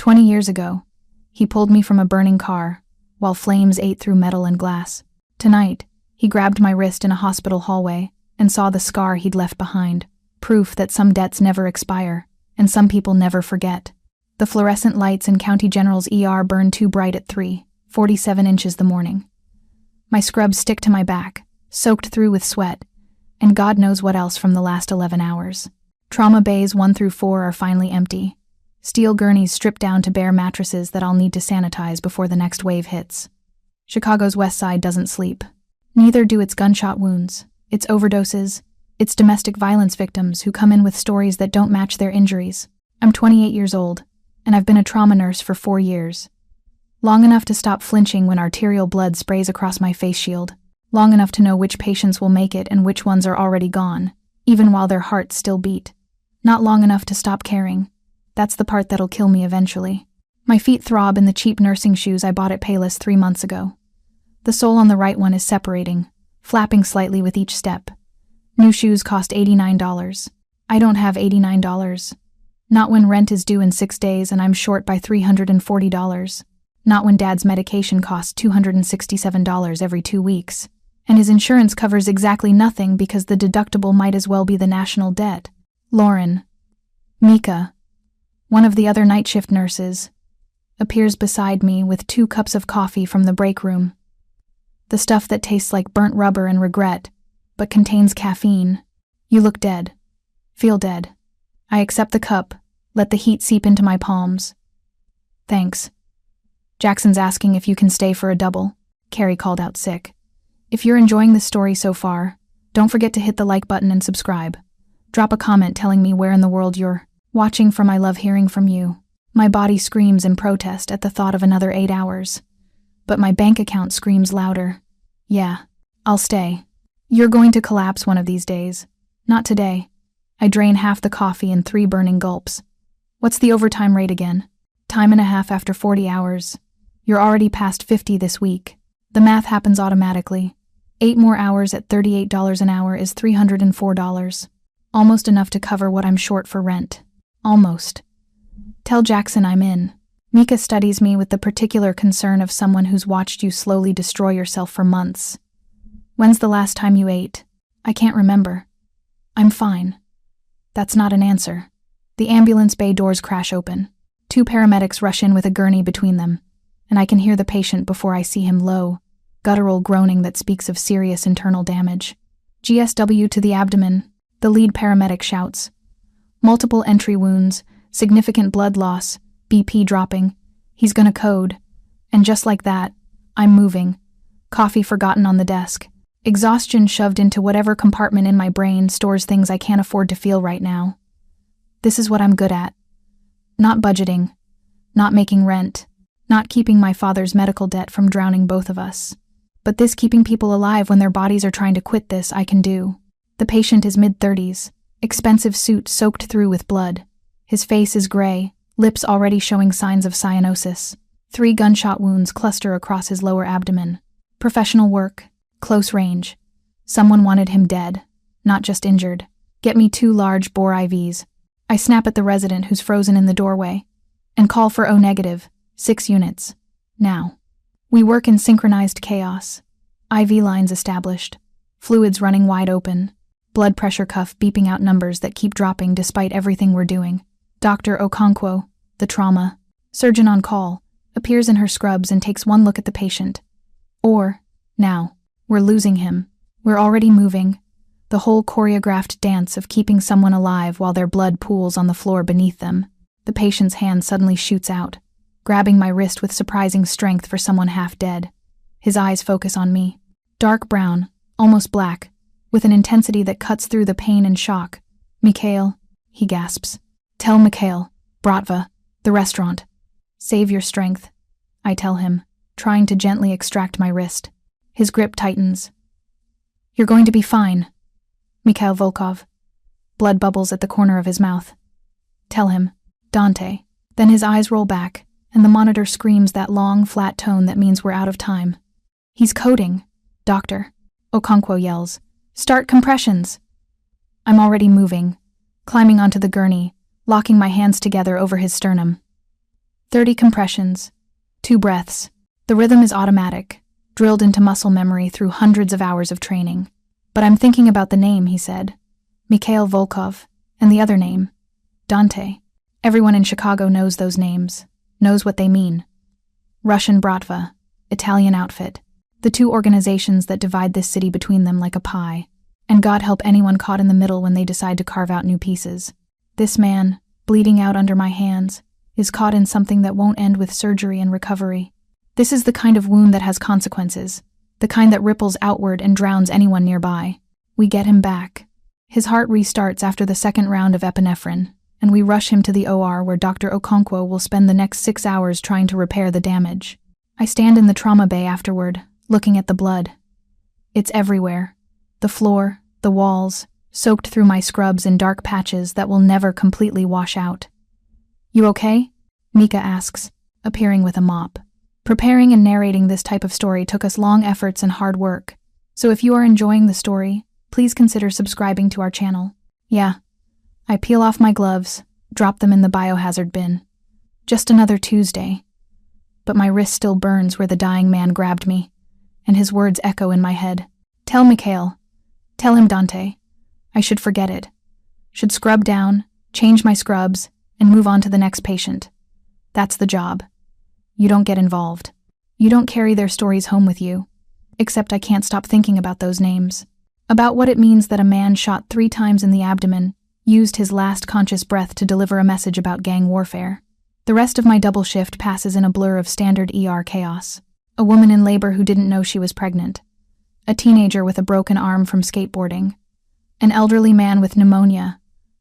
20 years ago, he pulled me from a burning car, while flames ate through metal and glass. Tonight, he grabbed my wrist in a hospital hallway and saw the scar he'd left behind, proof that some debts never expire, and some people never forget. The fluorescent lights in County General's ER burned too bright at 3:47 inches the morning. My scrubs stick to my back, soaked through with sweat, and God knows what else from the last 11 hours. Trauma bays 1 through 4 are finally empty. Steel gurneys stripped down to bare mattresses that I'll need to sanitize before the next wave hits. Chicago's West Side doesn't sleep. Neither do its gunshot wounds, its overdoses, its domestic violence victims who come in with stories that don't match their injuries. I'm 28 years old, and I've been a trauma nurse for 4 years. Long enough to stop flinching when arterial blood sprays across my face shield. Long enough to know which patients will make it and which ones are already gone, even while their hearts still beat. Not long enough to stop caring. That's the part that'll kill me eventually. My feet throb in the cheap nursing shoes I bought at Payless 3 months ago. The sole on the right one is separating, flapping slightly with each step. New shoes cost $89. I don't have $89. Not when rent is due in 6 days and I'm short by $340. Not when Dad's medication costs $267 every 2 weeks. And his insurance covers exactly nothing because the deductible might as well be the national debt. Lauren, Mika, one of the other night shift nurses, appears beside me with 2 cups of coffee from the break room. The stuff that tastes like burnt rubber and regret, but contains caffeine. You look dead. Feel dead. I accept the cup, let the heat seep into my palms. Thanks. Jackson's asking if you can stay for a double. Carrie called out sick. If you're enjoying this story so far, don't forget to hit the like button and subscribe. Drop a comment telling me where in the world you're watching from. I love hearing from you. My body screams in protest at the thought of another 8 hours. But my bank account screams louder. Yeah, I'll stay. You're going to collapse one of these days. Not today. I drain half the coffee in 3 burning gulps. What's the overtime rate again? Time and a half after 40 hours. You're already past 50 this week. The math happens automatically. 8 more hours at $38 an hour is $304. Almost enough to cover what I'm short for rent. Almost. Tell Jackson I'm in. Mika studies me with the particular concern of someone who's watched you slowly destroy yourself for months. When's the last time you ate? I can't remember. I'm fine. That's not an answer. The ambulance bay doors crash open. 2 paramedics rush in with a gurney between them, and I can hear the patient before I see him low, guttural groaning that speaks of serious internal damage. GSW to the abdomen, the lead paramedic shouts. Multiple entry wounds, significant blood loss, BP dropping. He's gonna code. And just like that, I'm moving. Coffee forgotten on the desk. Exhaustion shoved into whatever compartment in my brain stores things I can't afford to feel right now. This is what I'm good at. Not budgeting. Not making rent. Not keeping my father's medical debt from drowning both of us. But this keeping people alive when their bodies are trying to quit this, I can do. The patient is mid-30s. Expensive suit soaked through with blood. His face is gray, lips already showing signs of cyanosis. 3 gunshot wounds cluster across his lower abdomen. Professional work. Close range. Someone wanted him dead, not just injured. Get me 2 large bore IVs. I snap at the resident who's frozen in the doorway and call for O negative, 6 units. Now. We work in synchronized chaos. IV lines established. Fluids running wide open. Blood pressure cuff beeping out numbers that keep dropping despite everything we're doing. Dr. Okonkwo, the trauma, surgeon on call, appears in her scrubs and takes one look at the patient. Now, we're losing him. We're already moving. The whole choreographed dance of keeping someone alive while their blood pools on the floor beneath them. The patient's hand suddenly shoots out, grabbing my wrist with surprising strength for someone half dead. His eyes focus on me. Dark brown, almost black, with an intensity that cuts through the pain and shock. Mikhail, he gasps. Tell Mikhail, Bratva, the restaurant. Save your strength, I tell him, trying to gently extract my wrist. His grip tightens. You're going to be fine. Mikhail Volkov. Blood bubbles at the corner of his mouth. Tell him, Dante. Then his eyes roll back, and the monitor screams that long, flat tone that means we're out of time. He's coding. Doctor. Okonkwo yells. Start compressions. I'm already moving, climbing onto the gurney, locking my hands together over his sternum. 30 compressions. 2 breaths. The rhythm is automatic, drilled into muscle memory through hundreds of hours of training. But I'm thinking about the name, he said. Mikhail Volkov. And the other name. Dante. Everyone in Chicago knows those names. Knows what they mean. Russian bratva. Italian outfit. The two organizations that divide this city between them like a pie. And God help anyone caught in the middle when they decide to carve out new pieces. This man, bleeding out under my hands, is caught in something that won't end with surgery and recovery. This is the kind of wound that has consequences, the kind that ripples outward and drowns anyone nearby. We get him back. His heart restarts after the second round of epinephrine, and we rush him to the OR where Dr. Okonkwo will spend the next 6 hours trying to repair the damage. I stand in the trauma bay afterward, looking at the blood. It's everywhere. The floor, the walls, soaked through my scrubs in dark patches that will never completely wash out. You okay? Mika asks, appearing with a mop. Preparing and narrating this type of story took us long efforts and hard work, so if you are enjoying the story, please consider subscribing to our channel. Yeah. I peel off my gloves, drop them in the biohazard bin. Just another Tuesday. But my wrist still burns where the dying man grabbed me, and his words echo in my head. Tell Mikhail. Tell him, Dante. I should forget it. Should scrub down, change my scrubs, and move on to the next patient. That's the job. You don't get involved. You don't carry their stories home with you. Except I can't stop thinking about those names. About what it means that a man shot 3 times in the abdomen used his last conscious breath to deliver a message about gang warfare. The rest of my double shift passes in a blur of standard ER chaos. A woman in labor who didn't know she was pregnant. A teenager with a broken arm from skateboarding. An elderly man with pneumonia,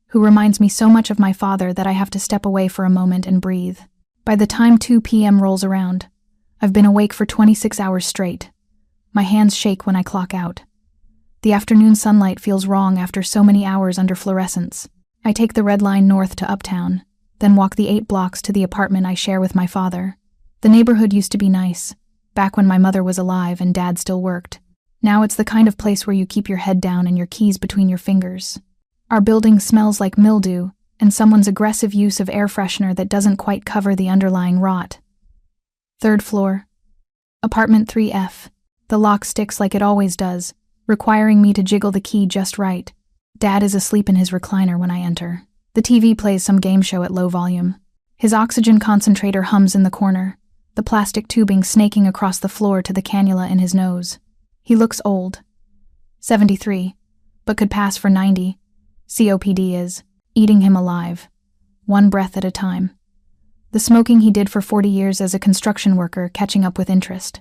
who reminds me so much of my father that I have to step away for a moment and breathe. By the time 2 p.m. rolls around, I've been awake for 26 hours straight. My hands shake when I clock out. The afternoon sunlight feels wrong after so many hours under fluorescence. I take the red line north to Uptown, then walk the 8 blocks to the apartment I share with my father. The neighborhood used to be nice, back when my mother was alive and Dad still worked. Now it's the kind of place where you keep your head down and your keys between your fingers. Our building smells like mildew and someone's aggressive use of air freshener that doesn't quite cover the underlying rot. 3rd floor. Apartment 3F. The lock sticks like it always does, requiring me to jiggle the key just right. Dad is asleep in his recliner when I enter. The TV plays some game show at low volume. His oxygen concentrator hums in the corner, the plastic tubing snaking across the floor to the cannula in his nose. He looks old. 73, but could pass for 90. COPD is eating him alive, one breath at a time. The smoking he did for 40 years as a construction worker catching up with interest.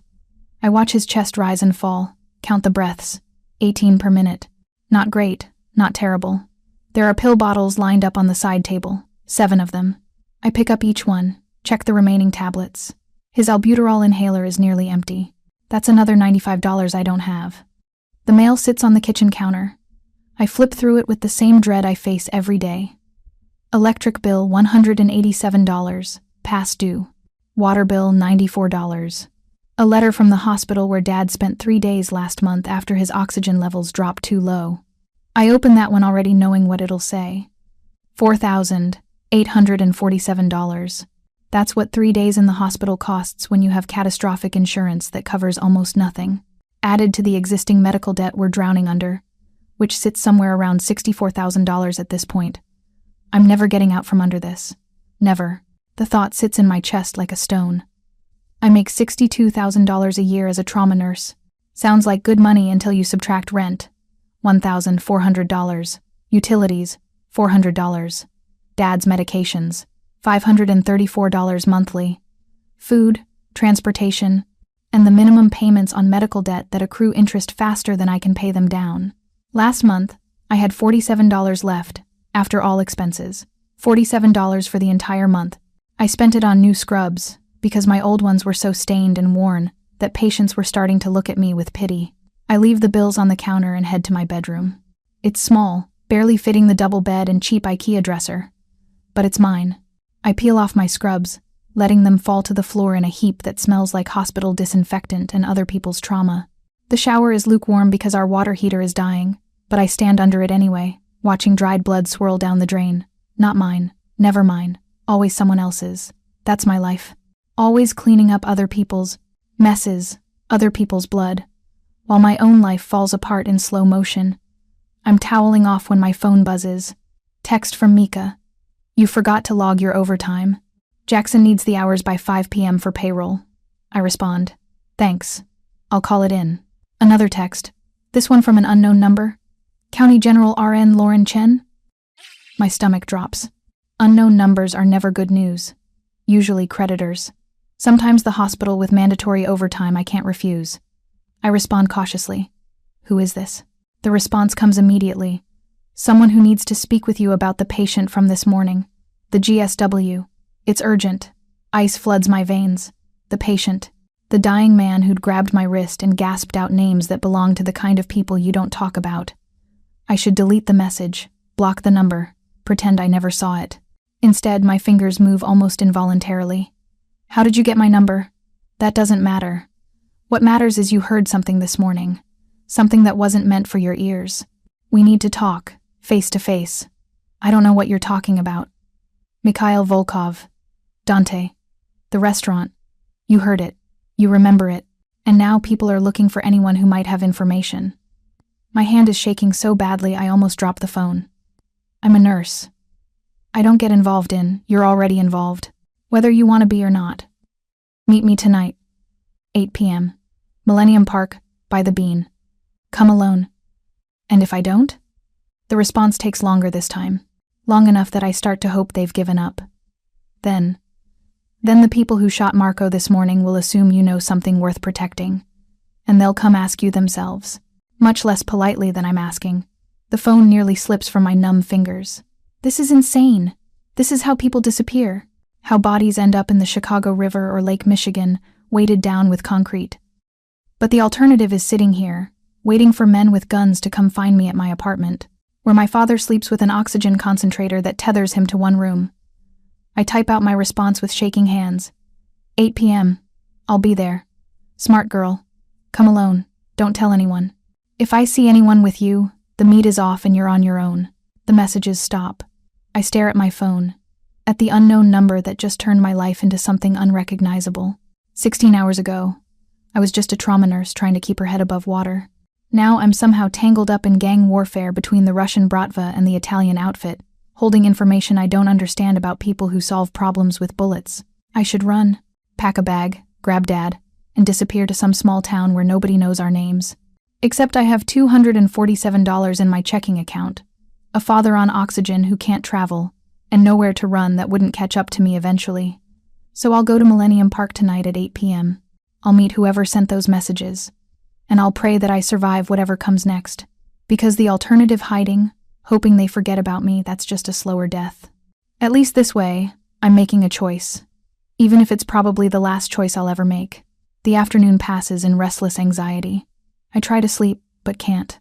I watch his chest rise and fall, count the breaths, 18 per minute. Not great, not terrible. There are pill bottles lined up on the side table, 7 of them. I pick up each one, check the remaining tablets. His albuterol inhaler is nearly empty. That's another $95 I don't have. The mail sits on the kitchen counter. I flip through it with the same dread I face every day. Electric bill $187, past due. Water bill $94. A letter from the hospital where Dad spent 3 days last month after his oxygen levels dropped too low. I open that one already knowing what it'll say. $4,847. That's what 3 days in the hospital costs when you have catastrophic insurance that covers almost nothing, added to the existing medical debt we're drowning under, which sits somewhere around $64,000 at this point. I'm never getting out from under this. Never. The thought sits in my chest like a stone. I make $62,000 a year as a trauma nurse. Sounds like good money until you subtract rent. $1,400. Utilities, $400. Dad's medications, $534 monthly. Food, transportation, and the minimum payments on medical debt that accrue interest faster than I can pay them down. Last month, I had $47 left, after all expenses. $47 for the entire month. I spent it on new scrubs, because my old ones were so stained and worn that patients were starting to look at me with pity. I leave the bills on the counter and head to my bedroom. It's small, barely fitting the double bed and cheap IKEA dresser. But it's mine. I peel off my scrubs, letting them fall to the floor in a heap that smells like hospital disinfectant and other people's trauma. The shower is lukewarm because our water heater is dying, but I stand under it anyway, watching dried blood swirl down the drain. Not mine, never mine, always someone else's. That's my life. Always cleaning up other people's messes, other people's blood, while my own life falls apart in slow motion. I'm toweling off when my phone buzzes. Text from Mika. You forgot to log your overtime. Jackson needs the hours by 5 p.m. for payroll. I respond. Thanks. I'll call it in. Another text. This one from an unknown number. County General RN Lauren Chen? My stomach drops. Unknown numbers are never good news. Usually creditors. Sometimes the hospital with mandatory overtime I can't refuse. I respond cautiously. Who is this? The response comes immediately. Someone who needs to speak with you about the patient from this morning. The GSW. It's urgent. Ice floods my veins. The patient. The dying man who'd grabbed my wrist and gasped out names that belong to the kind of people you don't talk about. I should delete the message, block the number, pretend I never saw it. Instead, my fingers move almost involuntarily. How did you get my number? That doesn't matter. What matters is you heard something this morning. Something that wasn't meant for your ears. We need to talk, face to face. I don't know what you're talking about. Mikhail Volkov. Dante. The restaurant. You heard it. You remember it. And now people are looking for anyone who might have information. My hand is shaking so badly I almost drop the phone. I'm a nurse. I don't get involved in, you're already involved. Whether you want to be or not. Meet me tonight. 8 p.m. Millennium Park, by the Bean. Come alone. And if I don't? The response takes longer this time. Long enough that I start to hope they've given up. Then the people who shot Marco this morning will assume you know something worth protecting. And they'll come ask you themselves. Much less politely than I'm asking. The phone nearly slips from my numb fingers. This is insane. This is how people disappear. How bodies end up in the Chicago River or Lake Michigan, weighted down with concrete. But the alternative is sitting here, waiting for men with guns to come find me at my apartment, where my father sleeps with an oxygen concentrator that tethers him to one room. I type out my response with shaking hands. 8 p.m. I'll be there. Smart girl. Come alone. Don't tell anyone. If I see anyone with you, the meat is off and you're on your own. The messages stop. I stare at my phone, at the unknown number that just turned my life into something unrecognizable. 16 hours ago, I was just a trauma nurse trying to keep her head above water. Now I'm somehow tangled up in gang warfare between the Russian Bratva and the Italian outfit, holding information I don't understand about people who solve problems with bullets. I should run, pack a bag, grab Dad, and disappear to some small town where nobody knows our names. Except I have $247 in my checking account, a father on oxygen who can't travel, and nowhere to run that wouldn't catch up to me eventually. So I'll go to Millennium Park tonight at 8 p.m. I'll meet whoever sent those messages, and I'll pray that I survive whatever comes next, because the alternative hiding, hoping they forget about me, that's just a slower death. At least this way, I'm making a choice, even if it's probably the last choice I'll ever make. The afternoon passes in restless anxiety. I try to sleep, but can't.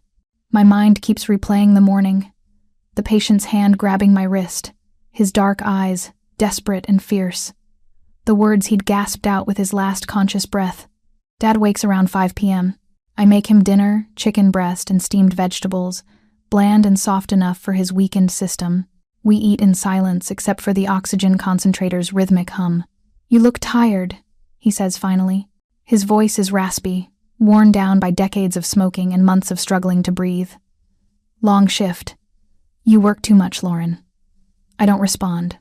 My mind keeps replaying the morning, the patient's hand grabbing my wrist, his dark eyes, desperate and fierce. The words he'd gasped out with his last conscious breath. Dad wakes around 5 p.m. I make him dinner, chicken breast and steamed vegetables, bland and soft enough for his weakened system. We eat in silence except for the oxygen concentrator's rhythmic hum. You look tired, he says finally. His voice is raspy, worn down by decades of smoking and months of struggling to breathe. Long shift. You work too much, Lauren. I don't respond.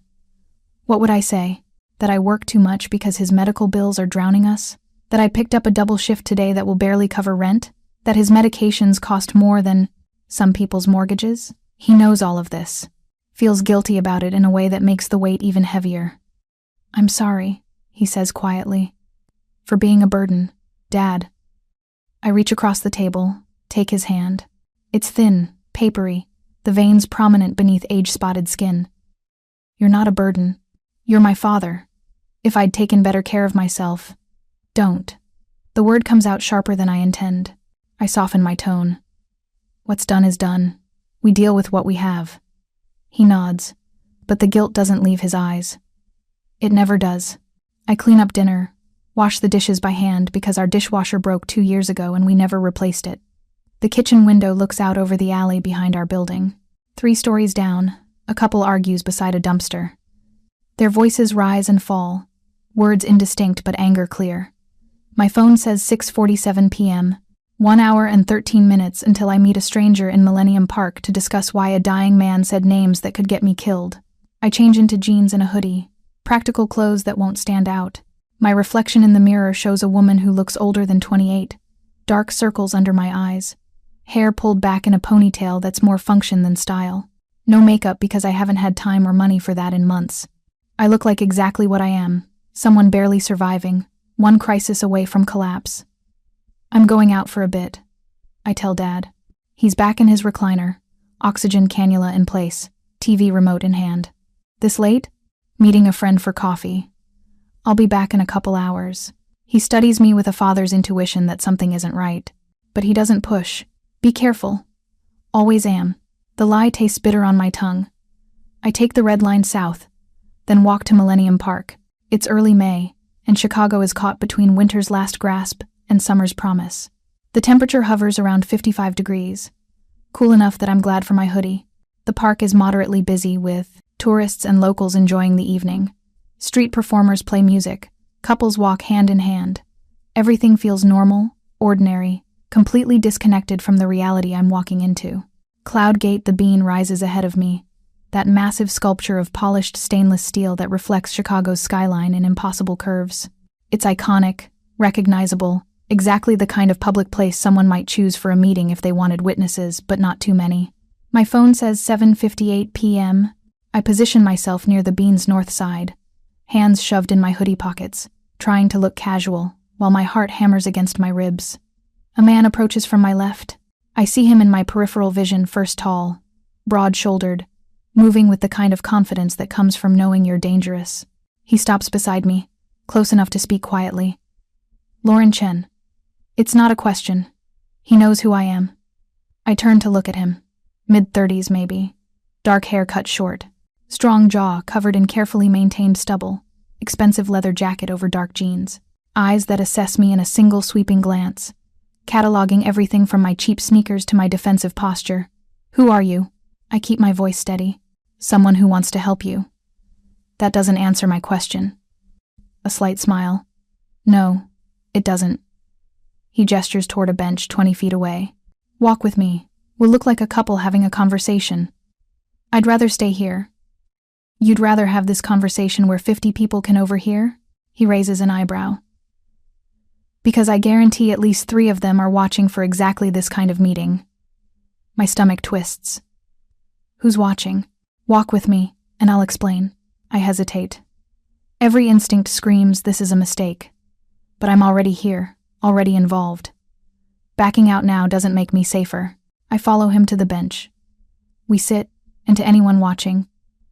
What would I say? That I work too much because his medical bills are drowning us? That I picked up a double shift today that will barely cover rent? That his medications cost more than some people's mortgages? He knows all of this. Feels guilty about it in a way that makes the weight even heavier. I'm sorry, he says quietly. For being a burden, Dad. I reach across the table, take his hand. It's thin, papery, the veins prominent beneath age-spotted skin. You're not a burden. You're my father. If I'd taken better care of myself. Don't. The word comes out sharper than I intend. I soften my tone. What's done is done. We deal with what we have. He nods, but the guilt doesn't leave his eyes. It never does. I clean up dinner, wash the dishes by hand because our dishwasher broke 2 years ago and we never replaced it. The kitchen window looks out over the alley behind our building. 3 stories down, a couple argues beside a dumpster. Their voices rise and fall, words indistinct but anger clear. My phone says 6:47 p.m., 1 hour and 13 minutes until I meet a stranger in Millennium Park to discuss why a dying man said names that could get me killed. I change into jeans and a hoodie, practical clothes that won't stand out. My reflection in the mirror shows a woman who looks older than 28, dark circles under my eyes, hair pulled back in a ponytail that's more function than style. No makeup because I haven't had time or money for that in months. I look like exactly what I am, someone barely surviving, one crisis away from collapse. I'm going out for a bit, I tell Dad. He's back in his recliner, oxygen cannula in place, TV remote in hand. This late? Meeting a friend for coffee. I'll be back in a couple hours. He studies me with a father's intuition that something isn't right. But he doesn't push. Be careful. Always am. The lie tastes bitter on my tongue. I take the red line south, then walk to Millennium Park. It's early May, and Chicago is caught between winter's last grasp and summer's promise. The temperature hovers around 55 degrees. Cool enough that I'm glad for my hoodie. The park is moderately busy with tourists and locals enjoying the evening. Street performers play music. Couples walk hand in hand. Everything feels normal, ordinary, completely disconnected from the reality I'm walking into. Cloud Gate the Bean rises ahead of me, that massive sculpture of polished stainless steel that reflects Chicago's skyline in impossible curves. It's iconic, recognizable, exactly the kind of public place someone might choose for a meeting if they wanted witnesses, but not too many. My phone says 7:58 p.m. I position myself near the bean's north side, hands shoved in my hoodie pockets, trying to look casual, while my heart hammers against my ribs. A man approaches from my left. I see him in my peripheral vision, first tall, broad-shouldered, moving with the kind of confidence that comes from knowing you're dangerous. He stops beside me, close enough to speak quietly. Lauren Chen. It's not a question. He knows who I am. I turn to look at him. Mid-30s maybe. Dark hair cut short. Strong jaw covered in carefully maintained stubble. Expensive leather jacket over dark jeans. Eyes that assess me in a single sweeping glance. Cataloging everything from my cheap sneakers to my defensive posture. Who are you? I keep my voice steady. Someone who wants to help you. That doesn't answer my question. A slight smile. No, it doesn't. He gestures toward a bench 20 feet away. Walk with me. We'll look like a couple having a conversation. I'd rather stay here. You'd rather have this conversation where 50 people can overhear? He raises an eyebrow. Because I guarantee at least 3 of them are watching for exactly this kind of meeting. My stomach twists. Who's watching? Walk with me, and I'll explain. I hesitate. Every instinct screams this is a mistake. But I'm already here, already involved. Backing out now doesn't make me safer. I follow him to the bench. We sit, and to anyone watching,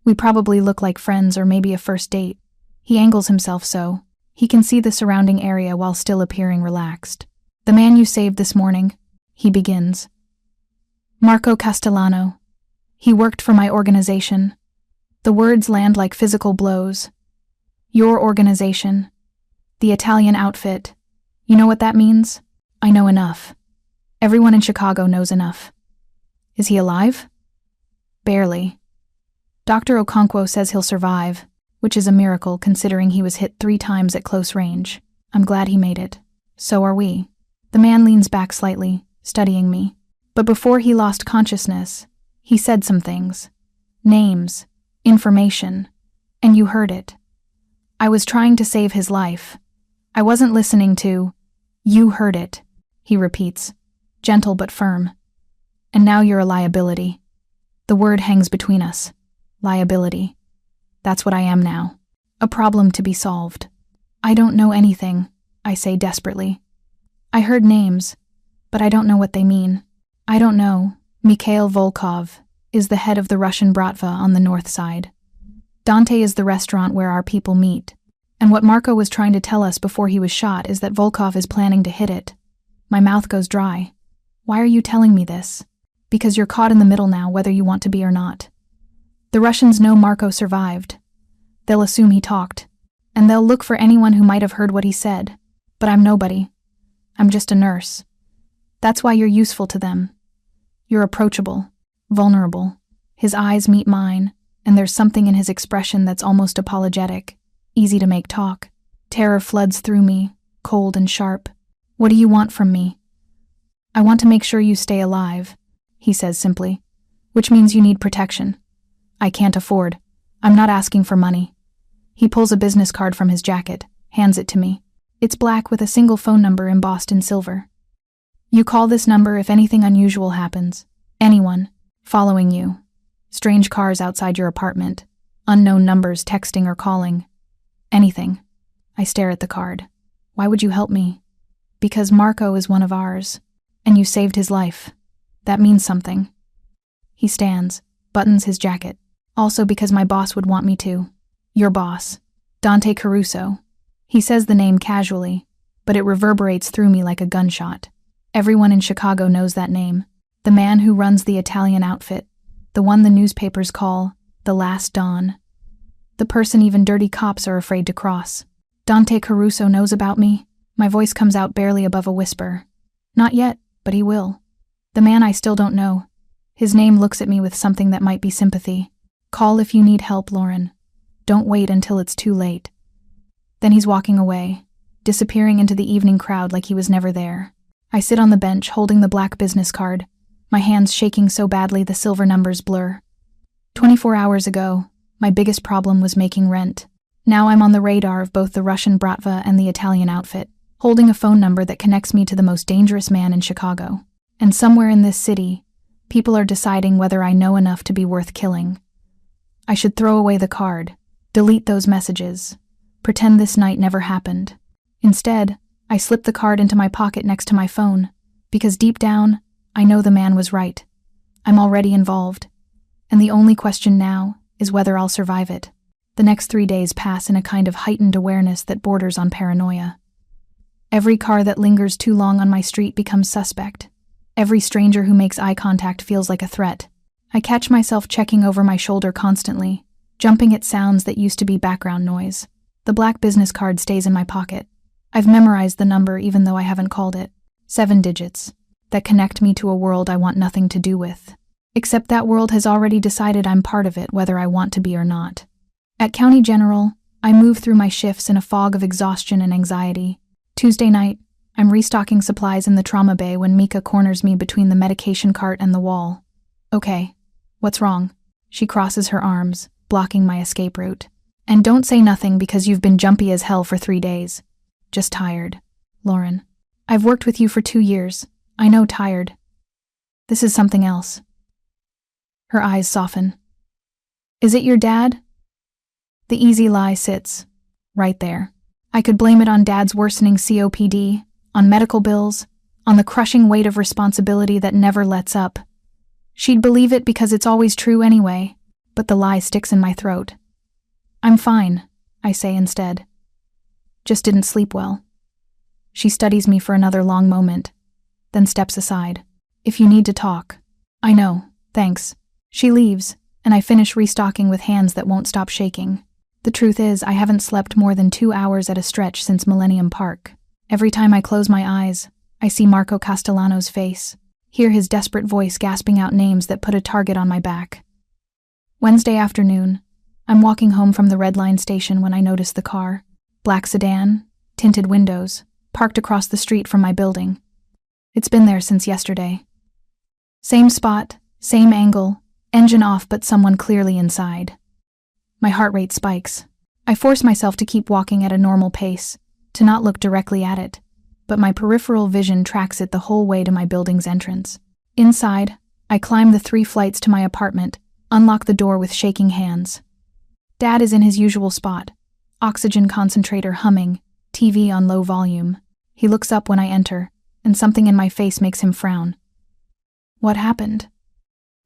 we probably look like friends or maybe a first date. He angles himself so he can see the surrounding area while still appearing relaxed. The man you saved this morning, he begins. Marco Castellano. He worked for my organization. The words land like physical blows. Your organization. The Italian outfit. You know what that means? I know enough. Everyone in Chicago knows enough. Is he alive? Barely. Dr. Okonkwo says he'll survive, which is a miracle considering he was hit 3 times at close range. I'm glad he made it. So are we. The man leans back slightly, studying me. But before he lost consciousness, he said some things. Names, information, and you heard it. I was trying to save his life. I wasn't listening to, you heard it, he repeats, gentle but firm. And now you're a liability. The word hangs between us. Liability. That's what I am now. A problem to be solved. I don't know anything, I say desperately. I heard names, but I don't know what they mean. I don't know. Mikhail Volkov is the head of the Russian Bratva on the north side. Dante is the restaurant where our people meet. And what Marco was trying to tell us before he was shot is that Volkov is planning to hit it. My mouth goes dry. Why are you telling me this? Because you're caught in the middle now, whether you want to be or not. The Russians know Marco survived. They'll assume he talked. And they'll look for anyone who might have heard what he said. But I'm nobody. I'm just a nurse. That's why you're useful to them. You're approachable, vulnerable. His eyes meet mine, and there's something in his expression that's almost apologetic, easy to make talk. Terror floods through me, cold and sharp. What do you want from me? I want to make sure you stay alive, he says simply, which means you need protection. I can't afford. I'm not asking for money. He pulls a business card from his jacket, hands it to me. It's black with a single phone number embossed in silver. You call this number if anything unusual happens. Anyone following you. Strange cars outside your apartment. Unknown numbers texting or calling. Anything. I stare at the card. Why would you help me? Because Marco is one of ours, and you saved his life. That means something. He stands, buttons his jacket. Also because my boss would want me to. Your boss. Dante Caruso. He says the name casually, but it reverberates through me like a gunshot. Everyone in Chicago knows that name. The man who runs the Italian outfit. The one the newspapers call the Last Dawn. The person even dirty cops are afraid to cross. Dante Caruso knows about me. My voice comes out barely above a whisper. Not yet, but he will. The man I still don't know. His name looks at me with something that might be sympathy. Call if you need help, Lauren. Don't wait until it's too late. Then he's walking away, disappearing into the evening crowd like he was never there. I sit on the bench holding the black business card, my hands shaking so badly the silver numbers blur. 24 hours ago, my biggest problem was making rent. Now I'm on the radar of both the Russian Bratva and the Italian outfit, holding a phone number that connects me to the most dangerous man in Chicago. And somewhere in this city, people are deciding whether I know enough to be worth killing. I should throw away the card, delete those messages, pretend this night never happened. Instead, I slip the card into my pocket next to my phone, because deep down, I know the man was right. I'm already involved, and the only question now is whether I'll survive it. The next 3 days pass in a kind of heightened awareness that borders on paranoia. Every car that lingers too long on my street becomes suspect. Every stranger who makes eye contact feels like a threat. I catch myself checking over my shoulder constantly, jumping at sounds that used to be background noise. The black business card stays in my pocket. I've memorized the number even though I haven't called it. 7 digits that connect me to a world I want nothing to do with. Except that world has already decided I'm part of it whether I want to be or not. At County General, I move through my shifts in a fog of exhaustion and anxiety. Tuesday night, I'm restocking supplies in the trauma bay when Mika corners me between the medication cart and the wall. Okay, what's wrong? She crosses her arms, blocking my escape route. And don't say nothing because you've been jumpy as hell for 3 days. Just tired. Lauren. I've worked with you for 2 years. I know tired. This is something else. Her eyes soften. Is it your dad? The easy lie sits right there. I could blame it on Dad's worsening COPD, on medical bills, on the crushing weight of responsibility that never lets up. She'd believe it because it's always true anyway, but the lie sticks in my throat. I'm fine, I say instead. Just didn't sleep well. She studies me for another long moment, then steps aside. If you need to talk. I know, thanks. She leaves, and I finish restocking with hands that won't stop shaking. The truth is, I haven't slept more than 2 hours at a stretch since Millennium Park. Every time I close my eyes, I see Marco Castellano's face, hear his desperate voice gasping out names that put a target on my back. Wednesday afternoon, I'm walking home from the Red Line station when I notice the car. Black sedan, tinted windows, parked across the street from my building. It's been there since yesterday. Same spot, same angle, engine off but someone clearly inside. My heart rate spikes. I force myself to keep walking at a normal pace, to not look directly at it, but my peripheral vision tracks it the whole way to my building's entrance. Inside, I climb the 3 flights to my apartment, unlock the door with shaking hands. Dad is in his usual spot, oxygen concentrator humming, TV on low volume. He looks up when I enter, and something in my face makes him frown. What happened?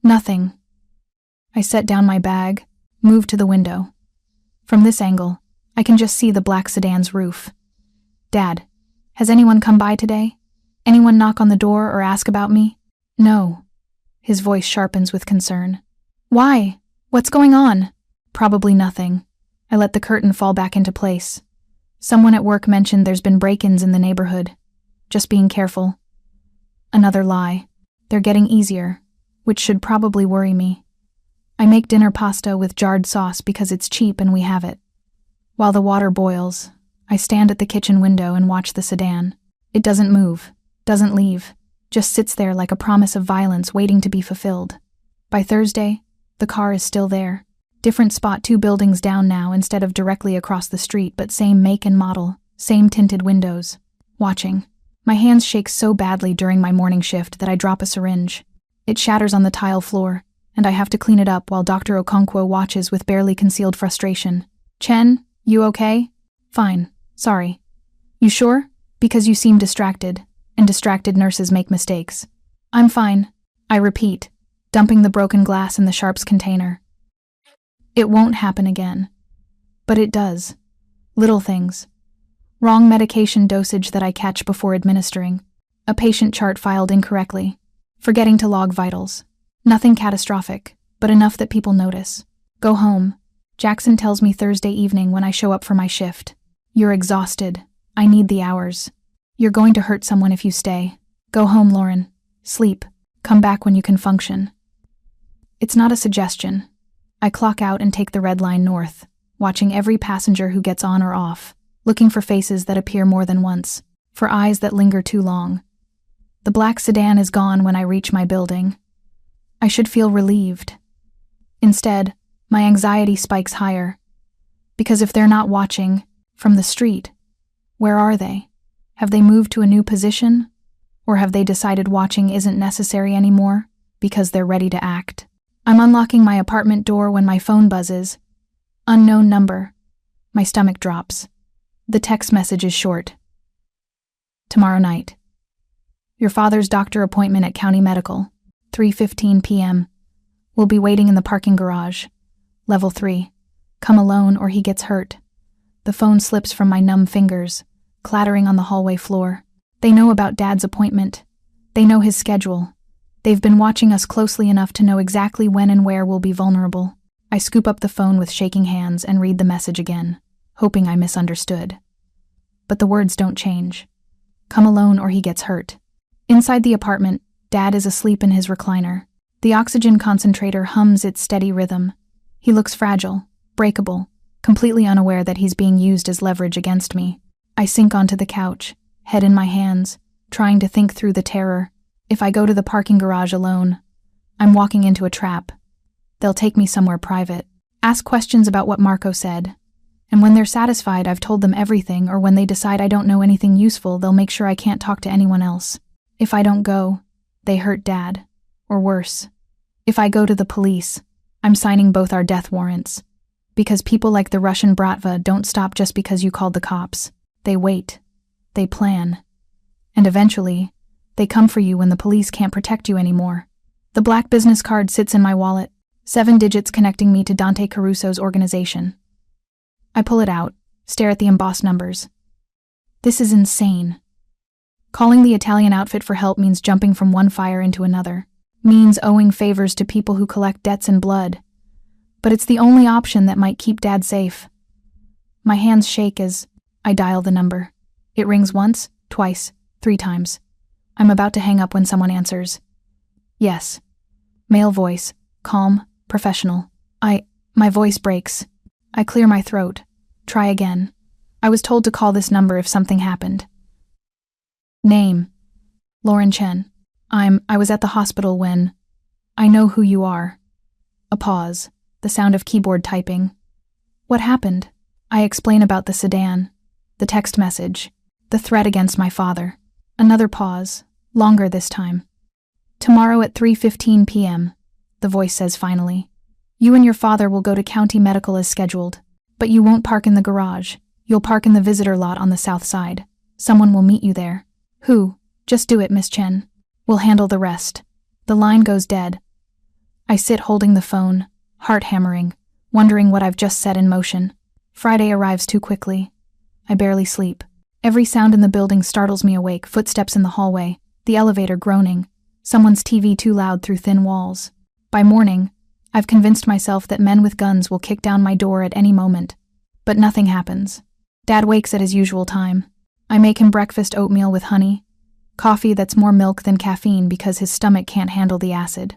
Nothing. I set down my bag, move to the window. From this angle, I can just see the black sedan's roof. Dad, has anyone come by today? Anyone knock on the door or ask about me? No. His voice sharpens with concern. Why? What's going on? Probably nothing. I let the curtain fall back into place. Someone at work mentioned there's been break-ins in the neighborhood. Just being careful. Another lie. They're getting easier, which should probably worry me. I make dinner pasta with jarred sauce because it's cheap and we have it. While the water boils, I stand at the kitchen window and watch the sedan. It doesn't move, doesn't leave, just sits there like a promise of violence waiting to be fulfilled. By Thursday, the car is still there. Different spot 2 buildings down now instead of directly across the street, but same make and model, same tinted windows. Watching. My hands shake so badly during my morning shift that I drop a syringe. It shatters on the tile floor, and I have to clean it up while Dr. Okonkwo watches with barely concealed frustration. Chen, you okay? Fine, sorry. You sure? Because you seem distracted, and distracted nurses make mistakes. I'm fine, I repeat, dumping the broken glass in the sharps container. It won't happen again. But it does. Little things. Wrong medication dosage that I catch before administering. A patient chart filed incorrectly. Forgetting to log vitals. Nothing catastrophic, but enough that people notice. Go home. Jackson tells me Thursday evening when I show up for my shift. You're exhausted. I need the hours. You're going to hurt someone if you stay. Go home, Lauren. Sleep. Come back when you can function. It's not a suggestion. I clock out and take the red line north, watching every passenger who gets on or off, looking for faces that appear more than once, for eyes that linger too long. The black sedan is gone when I reach my building. I should feel relieved. Instead, my anxiety spikes higher. Because if they're not watching, from the street, where are they? Have they moved to a new position? Or have they decided watching isn't necessary anymore because they're ready to act? I'm unlocking my apartment door when my phone buzzes. Unknown number. My stomach drops. The text message is short. Tomorrow night. Your father's doctor appointment at County Medical, 3:15 p.m. We'll be waiting in the parking garage. Level 3. Come alone or he gets hurt. The phone slips from my numb fingers, clattering on the hallway floor. They know about Dad's appointment. They know his schedule. They've been watching us closely enough to know exactly when and where we'll be vulnerable. I scoop up the phone with shaking hands and read the message again, hoping I misunderstood. But the words don't change. Come alone or he gets hurt. Inside the apartment, Dad is asleep in his recliner. The oxygen concentrator hums its steady rhythm. He looks fragile, breakable, completely unaware that he's being used as leverage against me. I sink onto the couch, head in my hands, trying to think through the terror. If I go to the parking garage alone, I'm walking into a trap. They'll take me somewhere private, ask questions about what Marco said, and when they're satisfied I've told them everything, or when they decide I don't know anything useful, they'll make sure I can't talk to anyone else. If I don't go, they hurt Dad, or worse. If I go to the police, I'm signing both our death warrants. Because people like the Russian Bratva don't stop just because you called the cops. They wait. They plan. And eventually, they come for you when the police can't protect you anymore. The black business card sits in my wallet, 7 digits connecting me to Dante Caruso's organization. I pull it out, stare at the embossed numbers. This is insane. Calling the Italian outfit for help means jumping from one fire into another, means owing favors to people who collect debts in blood. But it's the only option that might keep Dad safe. My hands shake as I dial the number. It rings once, twice, 3 times. I'm about to hang up when someone answers. Yes. Male voice, calm, professional. My voice breaks. I clear my throat. Try again. I was told to call this number if something happened. Name. Lauren Chen. I was at the hospital when... I know who you are. A pause. The sound of keyboard typing. What happened? I explain about the sedan. The text message. The threat against my father. Another pause, longer this time. Tomorrow at 3:15 p.m., the voice says finally. You and your father will go to County Medical as scheduled, but you won't park in the garage. You'll park in the visitor lot on the south side. Someone will meet you there. Who? Just do it, Miss Chen. We'll handle the rest. The line goes dead. I sit holding the phone, heart hammering, wondering what I've just set in motion. Friday arrives too quickly. I barely sleep. Every sound in the building startles me awake, footsteps in the hallway, the elevator groaning, someone's TV too loud through thin walls. By morning, I've convinced myself that men with guns will kick down my door at any moment. But nothing happens. Dad wakes at his usual time. I make him breakfast oatmeal with honey, coffee that's more milk than caffeine because his stomach can't handle the acid.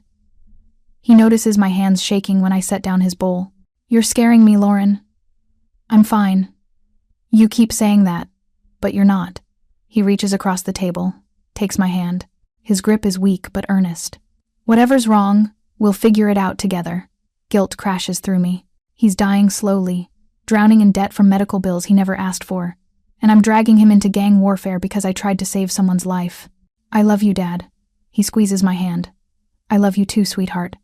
He notices my hands shaking when I set down his bowl. You're scaring me, Lauren. I'm fine. You keep saying that, but you're not. He reaches across the table, takes my hand. His grip is weak but earnest. Whatever's wrong, we'll figure it out together. Guilt crashes through me. He's dying slowly, drowning in debt from medical bills he never asked for. And I'm dragging him into gang warfare because I tried to save someone's life. I love you, Dad. He squeezes my hand. I love you too, sweetheart.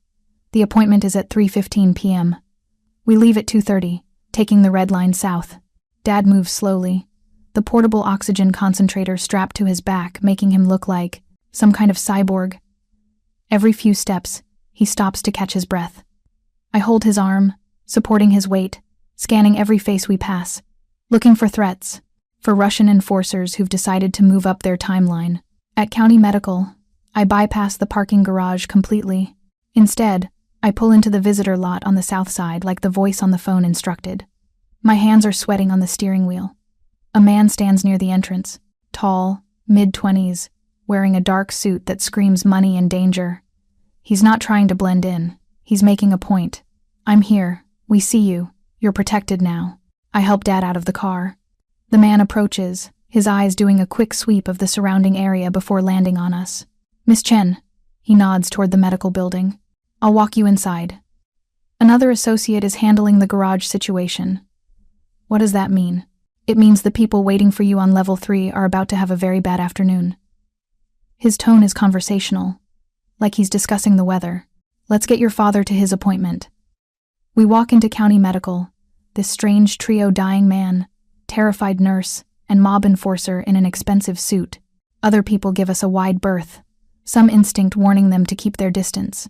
The appointment is at 3:15 p.m. We leave at 2:30, taking the red line south. Dad moves slowly, the portable oxygen concentrator strapped to his back, making him look like some kind of cyborg. Every few steps, he stops to catch his breath. I hold his arm, supporting his weight, scanning every face we pass, looking for threats, for Russian enforcers who've decided to move up their timeline. At County Medical, I bypass the parking garage completely. Instead, I pull into the visitor lot on the south side like the voice on the phone instructed. My hands are sweating on the steering wheel. A man stands near the entrance, tall, mid-20s, wearing a dark suit that screams money and danger. He's not trying to blend in. He's making a point. I'm here. We see you. You're protected now. I help Dad out of the car. The man approaches, his eyes doing a quick sweep of the surrounding area before landing on us. Miss Chen. He nods toward the medical building. I'll walk you inside. Another associate is handling the garage situation. What does that mean? It means the people waiting for you on level 3 are about to have a very bad afternoon. His tone is conversational, like he's discussing the weather. Let's get your father to his appointment. We walk into County Medical, this strange trio: dying man, terrified nurse, and mob enforcer in an expensive suit. Other people give us a wide berth, some instinct warning them to keep their distance.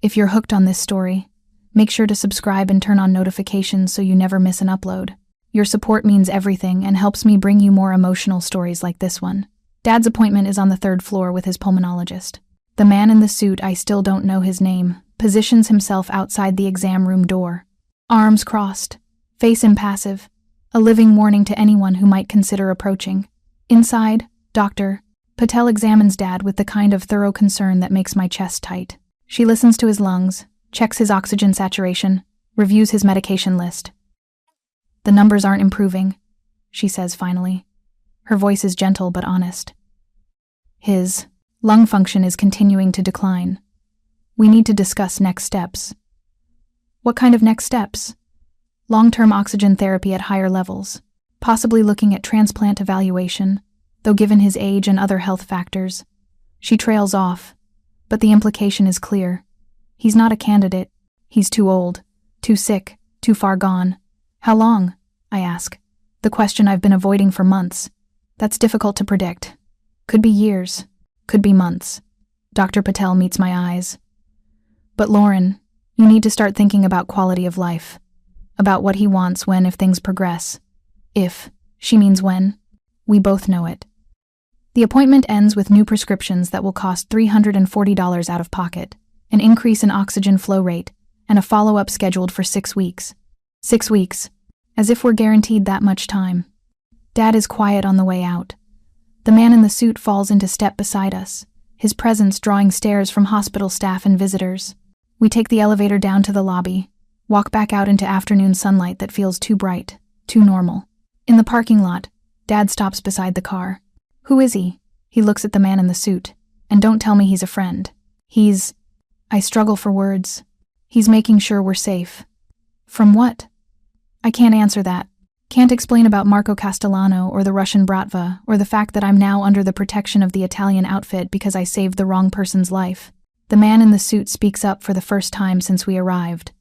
If you're hooked on this story, make sure to subscribe and turn on notifications so you never miss an upload. Your support means everything and helps me bring you more emotional stories like this one. Dad's appointment is on the 3rd floor with his pulmonologist. The man in the suit, I still don't know his name, positions himself outside the exam room door. Arms crossed, face impassive, a living warning to anyone who might consider approaching. Inside, Dr. Patel examines Dad with the kind of thorough concern that makes my chest tight. She listens to his lungs, checks his oxygen saturation, reviews his medication list. The numbers aren't improving, she says finally. Her voice is gentle but honest. His lung function is continuing to decline. We need to discuss next steps. What kind of next steps? Long-term oxygen therapy at higher levels, possibly looking at transplant evaluation, though given his age and other health factors. She trails off, but the implication is clear. He's not a candidate. He's too old, too sick, too far gone. How long? I ask. The question I've been avoiding for months. That's difficult to predict. Could be years. Could be months. Dr. Patel meets my eyes. But Lauren, you need to start thinking about quality of life. About what he wants when, if things progress. If, she means when. We both know it. The appointment ends with new prescriptions that will cost $340 out of pocket, an increase in oxygen flow rate, and a follow-up scheduled for 6 weeks. 6 weeks. As if we're guaranteed that much time. Dad is quiet on the way out. The man in the suit falls into step beside us, his presence drawing stares from hospital staff and visitors. We take the elevator down to the lobby, walk back out into afternoon sunlight that feels too bright, too normal. In the parking lot, Dad stops beside the car. Who is he? He looks at the man in the suit. And don't tell me he's a friend. I struggle for words. He's making sure we're safe. From what? I can't answer that. Can't explain about Marco Castellano or the Russian Bratva or the fact that I'm now under the protection of the Italian outfit because I saved the wrong person's life. The man in the suit speaks up for the first time since we arrived.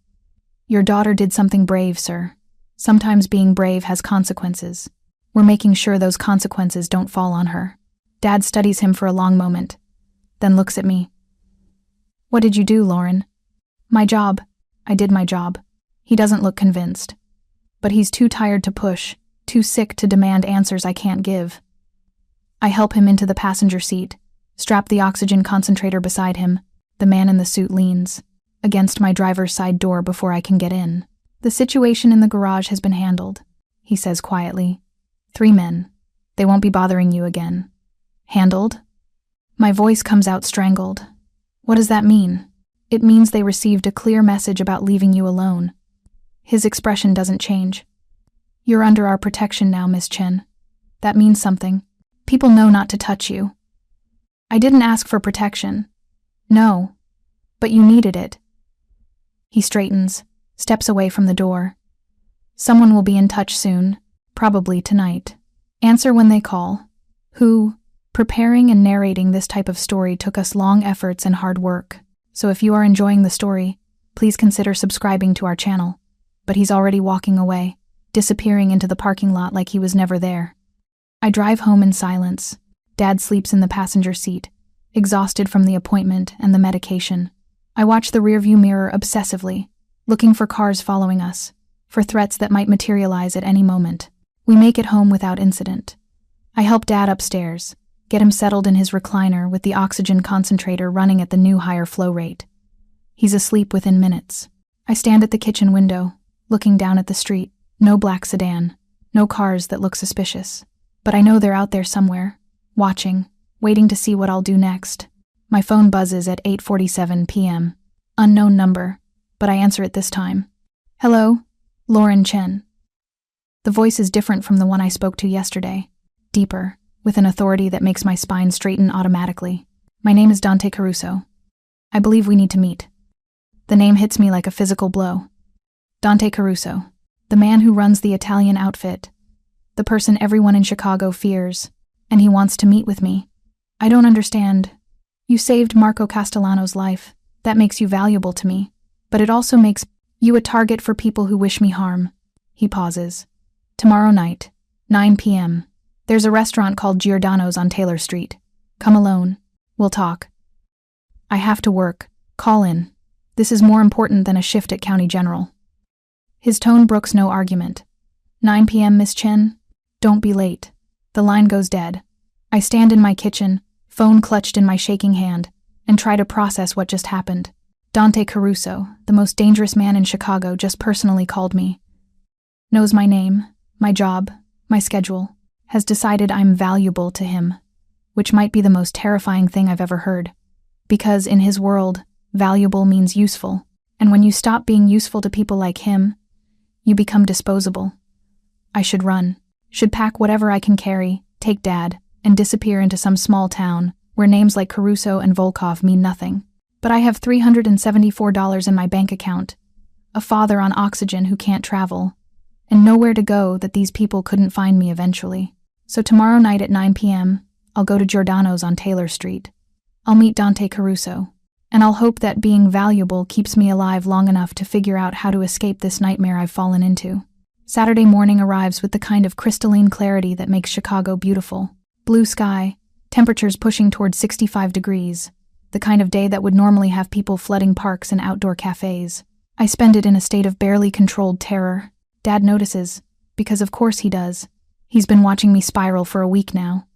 Your daughter did something brave, sir. Sometimes being brave has consequences. We're making sure those consequences don't fall on her. Dad studies him for a long moment, then looks at me. What did you do, Lauren? My job. I did my job. He doesn't look convinced. But he's too tired to push, too sick to demand answers I can't give. I help him into the passenger seat, strap the oxygen concentrator beside him. The man in the suit leans against my driver's side door before I can get in. The situation in the garage has been handled, he says quietly. 3 men. They won't be bothering you again. Handled? My voice comes out strangled. What does that mean? It means they received a clear message about leaving you alone. His expression doesn't change. You're under our protection now, Miss Chen. That means something. People know not to touch you. I didn't ask for protection. No. But you needed it. He straightens, steps away from the door. Someone will be in touch soon, probably tonight. Answer when they call. Who? Preparing and narrating this type of story took us long efforts and hard work. So if you are enjoying the story, please consider subscribing to our channel. But he's already walking away, disappearing into the parking lot like he was never there. I drive home in silence. Dad sleeps in the passenger seat, exhausted from the appointment and the medication. I watch the rearview mirror obsessively, looking for cars following us, for threats that might materialize at any moment. We make it home without incident. I help Dad upstairs, get him settled in his recliner with the oxygen concentrator running at the new higher flow rate. He's asleep within minutes. I stand at the kitchen window, looking down at the street. No black sedan, no cars that look suspicious. But I know they're out there somewhere, watching, waiting to see what I'll do next. My phone buzzes at 8:47 p.m. Unknown number, but I answer it this time. Hello? Lauren Chen. The voice is different from the one I spoke to yesterday. Deeper, with an authority that makes my spine straighten automatically. My name is Dante Caruso. I believe we need to meet. The name hits me like a physical blow. Dante Caruso, the man who runs the Italian outfit, the person everyone in Chicago fears, and he wants to meet with me. I don't understand. You saved Marco Castellano's life. That makes you valuable to me, but it also makes you a target for people who wish me harm. He pauses. Tomorrow night, 9 p.m. There's a restaurant called Giordano's on Taylor Street. Come alone. We'll talk. I have to work. Call in. This is more important than a shift at County General. His tone brooks no argument. 9 p.m., Miss Chen? Don't be late. The line goes dead. I stand in my kitchen, phone clutched in my shaking hand, and try to process what just happened. Dante Caruso, the most dangerous man in Chicago, just personally called me. Knows my name, my job, my schedule, has decided I'm valuable to him, which might be the most terrifying thing I've ever heard. Because in his world, valuable means useful, and when you stop being useful to people like him, you become disposable. I should run, should pack whatever I can carry, take Dad, and disappear into some small town where names like Caruso and Volkov mean nothing. But I have $374 in my bank account, a father on oxygen who can't travel, and nowhere to go that these people couldn't find me eventually. So tomorrow night at 9 p.m., I'll go to Giordano's on Taylor Street. I'll meet Dante Caruso, and I'll hope that being valuable keeps me alive long enough to figure out how to escape this nightmare I've fallen into. Saturday morning arrives with the kind of crystalline clarity that makes Chicago beautiful. Blue sky, temperatures pushing toward 65 degrees, the kind of day that would normally have people flooding parks and outdoor cafes. I spend it in a state of barely controlled terror. Dad notices, because of course he does. He's been watching me spiral for a week now.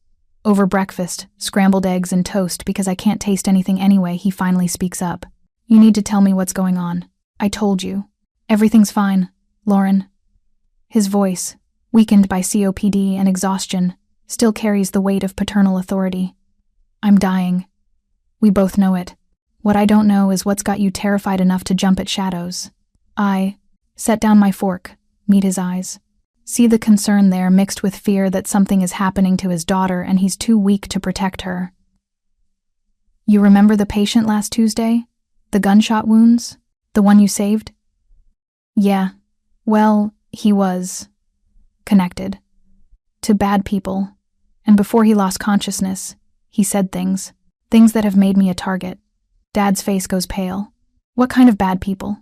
Over breakfast, scrambled eggs and toast because I can't taste anything anyway, he finally speaks up. You need to tell me what's going on. I told you. Everything's fine, Lauren. His voice, weakened by COPD and exhaustion, still carries the weight of paternal authority. I'm dying. We both know it. What I don't know is what's got you terrified enough to jump at shadows. I set down my fork, meet his eyes. See the concern there mixed with fear that something is happening to his daughter and he's too weak to protect her. You remember the patient last Tuesday? The gunshot wounds? The one you saved? Yeah. Well, he was connected to bad people. And before he lost consciousness, he said things that have made me a target. Dad's face goes pale. What kind of bad people?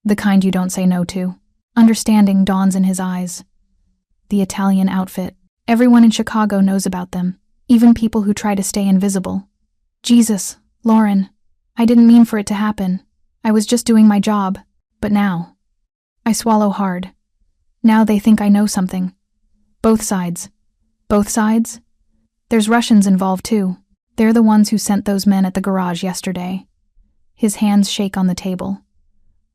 The kind you don't say no to. Understanding dawns in his eyes. The Italian outfit. Everyone in Chicago knows about them, even people who try to stay invisible. Jesus, Lauren, I didn't mean for it to happen. I was just doing my job. But now. I swallow hard. Now they think I know something. Both sides. Both sides? There's Russians involved too. They're the ones who sent those men at the garage yesterday. His hands shake on the table.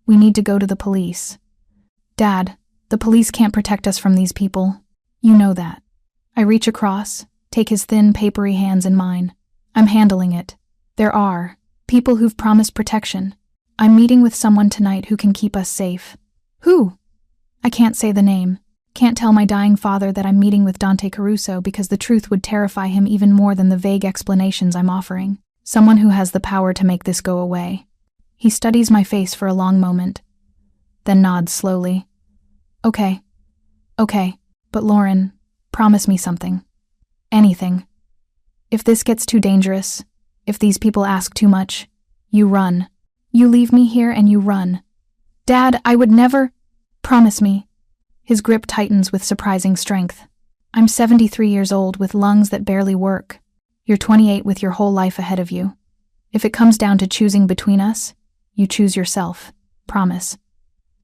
We need to go to the police. Dad, the police can't protect us from these people. You know that. I reach across, take his thin, papery hands in mine. I'm handling it. There are people who've promised protection. I'm meeting with someone tonight who can keep us safe. Who? I can't say the name. Can't tell my dying father that I'm meeting with Dante Caruso because the truth would terrify him even more than the vague explanations I'm offering. Someone who has the power to make this go away. He studies my face for a long moment, then nods slowly. Okay, but Lauren, promise me something. Anything. If this gets too dangerous, if these people ask too much, you run. You leave me here and you run. Dad, I would never. Promise me. His grip tightens with surprising strength. I'm 73 years old with lungs that barely work. You're 28 with your whole life ahead of you. If it comes down to choosing between us, you choose yourself. Promise.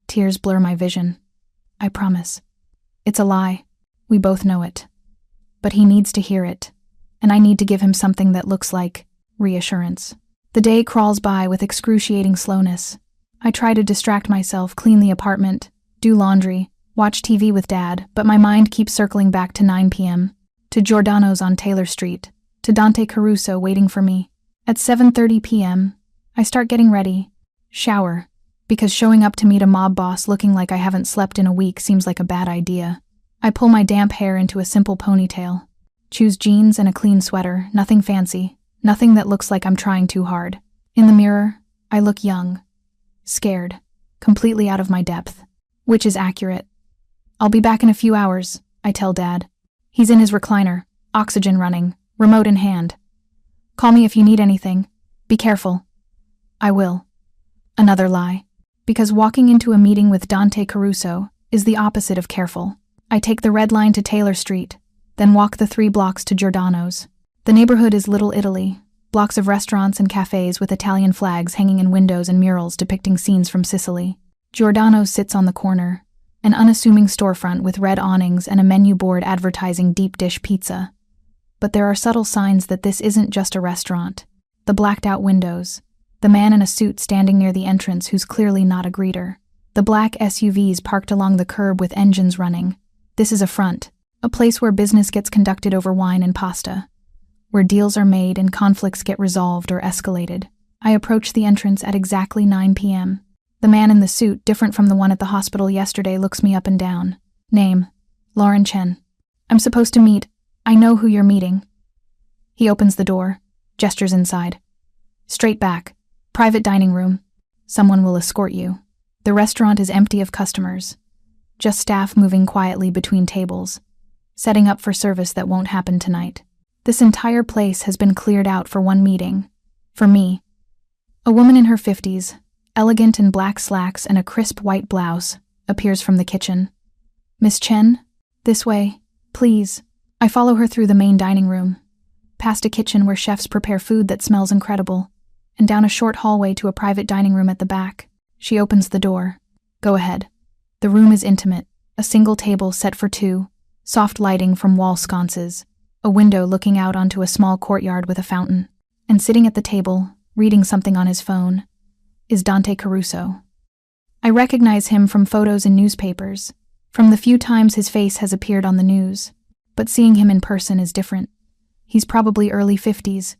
Tears blur my vision. I promise. It's a lie. We both know it. But he needs to hear it, and I need to give him something that looks like reassurance. The day crawls by with excruciating slowness. I try to distract myself, clean the apartment, do laundry, watch TV with Dad, but my mind keeps circling back to 9 p.m., to Giordano's on Taylor Street, to Dante Caruso waiting for me. At 7:30 p.m., I start getting ready, shower, because showing up to meet a mob boss looking like I haven't slept in a week seems like a bad idea. I pull my damp hair into a simple ponytail, choose jeans and a clean sweater, nothing fancy, nothing that looks like I'm trying too hard. In the mirror, I look young, scared, completely out of my depth, which is accurate. I'll be back in a few hours, I tell Dad. He's in his recliner, oxygen running, remote in hand. Call me if you need anything. Be careful. I will. Another lie. Because walking into a meeting with Dante Caruso is the opposite of careful. I take the red line to Taylor Street, then walk the 3 blocks to Giordano's. The neighborhood is Little Italy, blocks of restaurants and cafes with Italian flags hanging in windows and murals depicting scenes from Sicily. Giordano's sits on the corner, an unassuming storefront with red awnings and a menu board advertising deep dish pizza. But there are subtle signs that this isn't just a restaurant. The blacked-out windows, the man in a suit standing near the entrance who's clearly not a greeter, the black SUVs parked along the curb with engines running. This is a front, a place where business gets conducted over wine and pasta, where deals are made and conflicts get resolved or escalated. I approach the entrance at exactly 9 p.m. The man in the suit, different from the one at the hospital yesterday, looks me up and down. Name: Lauren Chen. I'm supposed to meet. I know who you're meeting. He opens the door, gestures inside. Straight back. Private dining room. Someone will escort you. The restaurant is empty of customers. Just staff moving quietly between tables, setting up for service that won't happen tonight. This entire place has been cleared out for one meeting. For me. A woman in her 50s, elegant in black slacks and a crisp white blouse, appears from the kitchen. Miss Chen? This way, please. I follow her through the main dining room, past a kitchen where chefs prepare food that smells incredible, and down a short hallway to a private dining room at the back. She opens the door. Go ahead. The room is intimate, a single table set for 2, soft lighting from wall sconces, a window looking out onto a small courtyard with a fountain. And sitting at the table, reading something on his phone, is Dante Caruso. I recognize him from photos in newspapers, from the few times his face has appeared on the news. But seeing him in person is different. He's probably early 50s,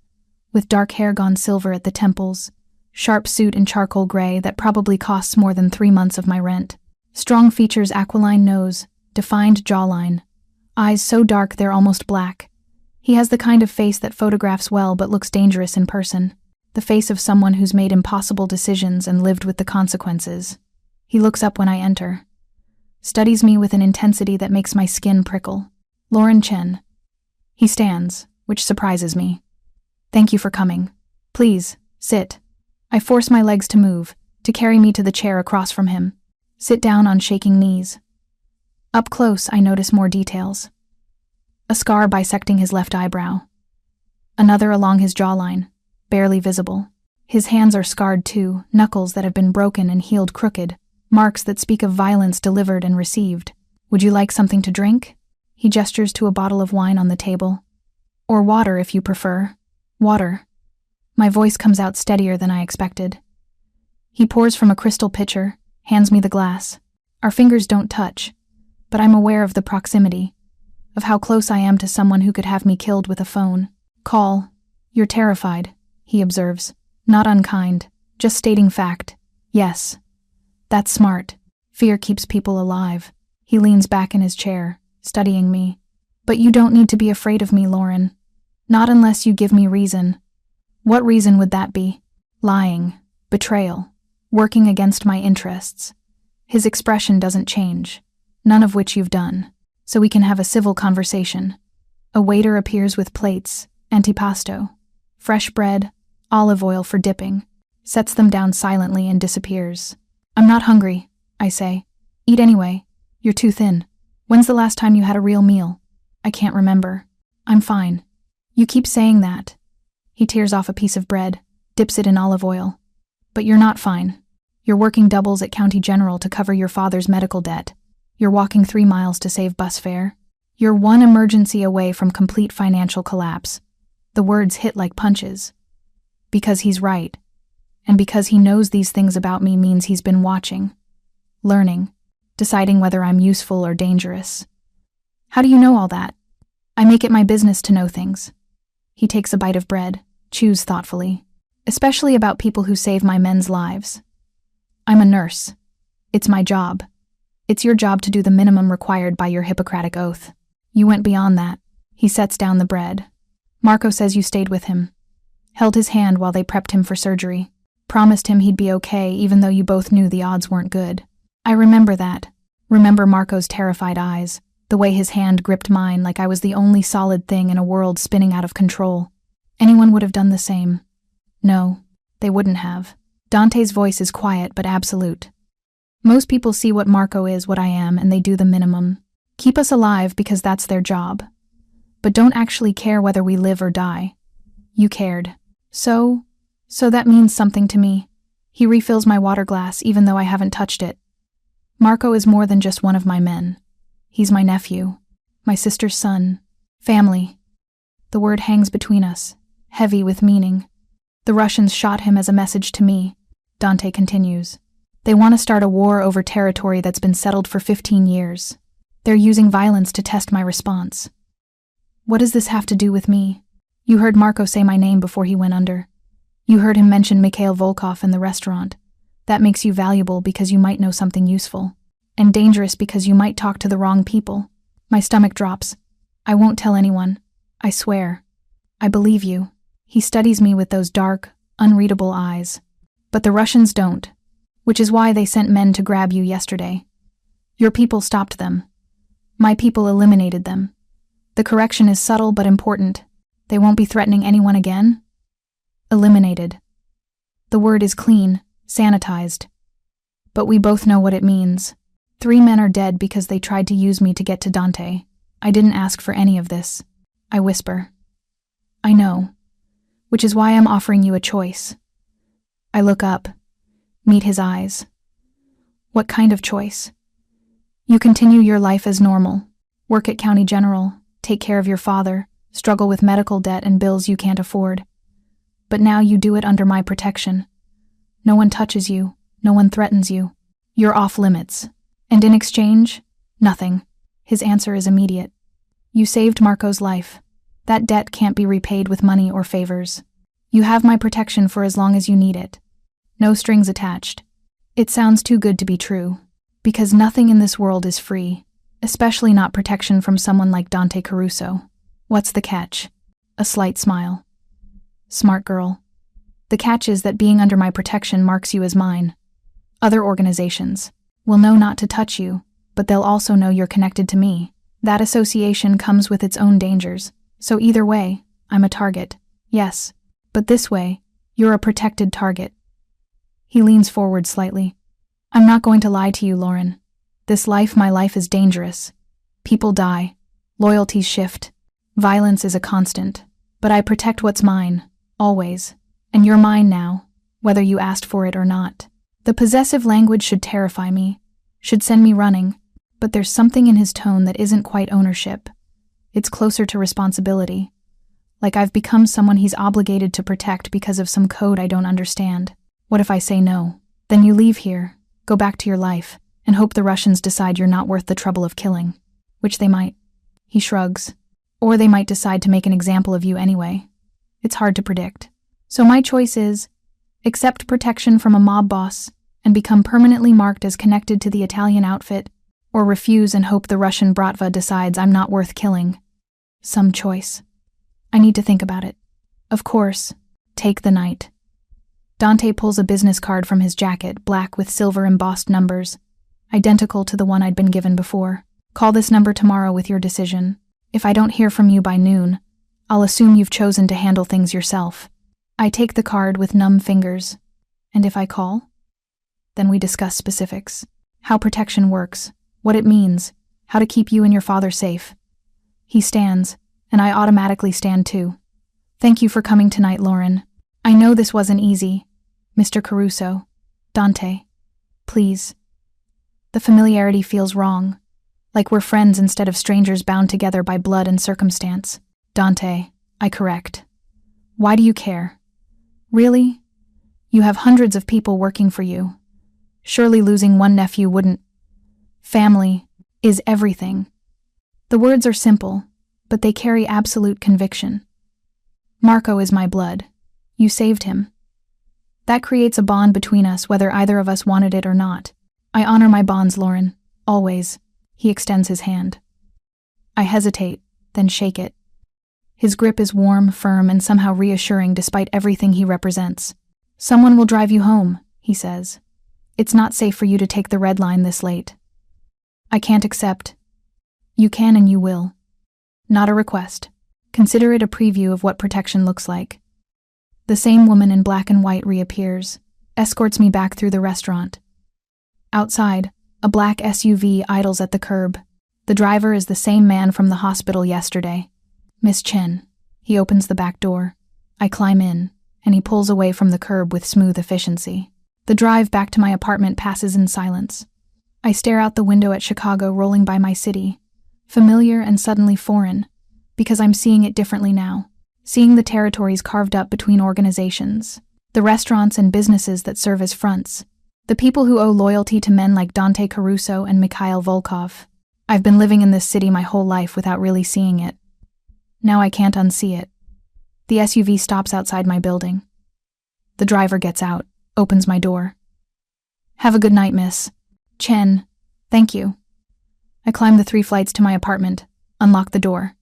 with dark hair gone silver at the temples, sharp suit in charcoal gray that probably costs more than 3 months of my rent. Strong features, aquiline nose, defined jawline, eyes so dark they're almost black. He has the kind of face that photographs well but looks dangerous in person, the face of someone who's made impossible decisions and lived with the consequences. He looks up when I enter, studies me with an intensity that makes my skin prickle. Lauren Chen. He stands, which surprises me. Thank you for coming. Please, sit. I force my legs to move, to carry me to the chair across from him. Sit down on shaking knees. Up close, I notice more details. A scar bisecting his left eyebrow. Another along his jawline, barely visible. His hands are scarred too, knuckles that have been broken and healed crooked, marks that speak of violence delivered and received. Would you like something to drink? He gestures to a bottle of wine on the table. Or water if you prefer. Water. My voice comes out steadier than I expected. He pours from a crystal pitcher, hands me the glass. Our fingers don't touch, but I'm aware of the proximity, of how close I am to someone who could have me killed with a phone call. You're terrified, he observes. Not unkind, just stating fact. Yes. That's smart. Fear keeps people alive. He He leans back in his chair, studying me. But you don't need to be afraid of me, Lauren. Not unless you give me reason. What reason would that be? Lying, betrayal, working against my interests. His expression doesn't change, none of which you've done, so we can have a civil conversation. A waiter appears with plates, antipasto, fresh bread, olive oil for dipping, sets them down silently and disappears. I'm not hungry, I say. Eat anyway. You're too thin. When's the last time you had a real meal? I can't remember. I'm fine. You keep saying that. He tears off a piece of bread, dips it in olive oil. But you're not fine. You're working doubles at County General to cover your father's medical debt. You're walking 3 miles to save bus fare. You're one emergency away from complete financial collapse. The words hit like punches. Because he's right. And because he knows these things about me means he's been watching, learning, deciding whether I'm useful or dangerous. How do you know all that? I make it my business to know things. He takes a bite of bread, chews thoughtfully, especially about people who save my men's lives. I'm a nurse. It's my job. It's your job to do the minimum required by your Hippocratic oath. You went beyond that. He sets down the bread. Marco says you stayed with him. Held his hand while they prepped him for surgery. Promised him he'd be okay even though you both knew the odds weren't good. I remember that. Remember Marco's terrified eyes, the way his hand gripped mine like I was the only solid thing in a world spinning out of control. Anyone would have done the same. No, they wouldn't have. Dante's voice is quiet but absolute. Most people see what Marco is, what I am, and they do the minimum. Keep us alive because that's their job. But don't actually care whether we live or die. You cared. So that means something to me. He refills my water glass even though I haven't touched it. Marco is more than just one of my men. He's my nephew, my sister's son, family. The word hangs between us, heavy with meaning. The Russians shot him as a message to me, Dante continues. They want to start a war over territory that's been settled for 15 years. They're using violence to test my response. What does this have to do with me? You heard Marco say my name before he went under. You heard him mention Mikhail Volkov in the restaurant. That makes you valuable because you might know something useful. And dangerous because you might talk to the wrong people. My stomach drops. I won't tell anyone. I swear. I believe you. He studies me with those dark, unreadable eyes. But the Russians don't. Which is why they sent men to grab you yesterday. Your people stopped them. My people eliminated them. The correction is subtle but important. They won't be threatening anyone again? Eliminated. The word is clean, sanitized. But we both know what it means. 3 men are dead because they tried to use me to get to Dante. I didn't ask for any of this. I whisper. I know. Which is why I'm offering you a choice. I look up, meet his eyes. What kind of choice? You continue your life as normal, work at County General, take care of your father, struggle with medical debt and bills you can't afford. But now you do it under my protection. No one touches you, no one threatens you. You're off limits. And in exchange, nothing. His answer is immediate. You saved Marco's life. That debt can't be repaid with money or favors. You have my protection for as long as you need it. No strings attached. It sounds too good to be true. Because nothing in this world is free, especially not protection from someone like Dante Caruso. What's the catch? A slight smile. Smart girl. The catch is that being under my protection marks you as mine. Other organizations will know not to touch you, but they'll also know you're connected to me. That association comes with its own dangers. So either way, I'm a target. Yes. But this way, you're a protected target. He leans forward slightly. I'm not going to lie to you, Lauren. This life, my life, is dangerous. People die. Loyalties shift. Violence is a constant. But I protect what's mine, always. And you're mine now, whether you asked for it or not. The possessive language should terrify me, should send me running, but there's something in his tone that isn't quite ownership. It's closer to responsibility. Like I've become someone he's obligated to protect because of some code I don't understand. What if I say no? Then you leave here, go back to your life, and hope the Russians decide you're not worth the trouble of killing. Which they might. He shrugs. Or they might decide to make an example of you anyway. It's hard to predict. So my choice is, accept protection from a mob boss and become permanently marked as connected to the Italian outfit, Or refuse and hope the Russian bratva decides I'm not worth killing. Some choice. I need to think about it. Of course, take the night. Dante pulls a business card from his jacket, black with silver embossed numbers, identical to the one I'd been given before. Call this number tomorrow with your decision. If I don't hear from you by noon, I'll assume you've chosen to handle things yourself. I take the card with numb fingers. And if I call? Then we discuss specifics. How protection works, what it means, how to keep you and your father safe. He stands, and I automatically stand too. Thank you for coming tonight, Lauren. I know this wasn't easy. Mr. Caruso. Dante. Please. The familiarity feels wrong, like we're friends instead of strangers bound together by blood and circumstance. Dante, I correct. Why do you care? Really? You have hundreds of people working for you. Surely losing one nephew wouldn't. Family is everything. The words are simple, but they carry absolute conviction. Marco is my blood. You saved him. That creates a bond between us whether either of us wanted it or not. I honor my bonds, Lauren. Always. He extends his hand. I hesitate, then shake it. His grip is warm, firm, and somehow reassuring despite everything he represents. Someone will drive you home, he says. It's not safe for you to take the red line this late. I can't accept. You can and you will. Not a request. Consider it a preview of what protection looks like. The same woman in black and white reappears, escorts me back through the restaurant. Outside, a black SUV idles at the curb. The driver is the same man from the hospital yesterday. Miss Chen. He opens the back door. I climb in, and he pulls away from the curb with smooth efficiency. The drive back to my apartment passes in silence. I stare out the window at Chicago rolling by my city, familiar and suddenly foreign, because I'm seeing it differently now. Seeing the territories carved up between organizations, the restaurants and businesses that serve as fronts, the people who owe loyalty to men like Dante Caruso and Mikhail Volkov. I've been living in this city my whole life without really seeing it. Now I can't unsee it. The SUV stops outside my building. The driver gets out, opens my door. Have a good night, Miss Chen. Thank you. I climb the 3 flights to my apartment, unlock the door.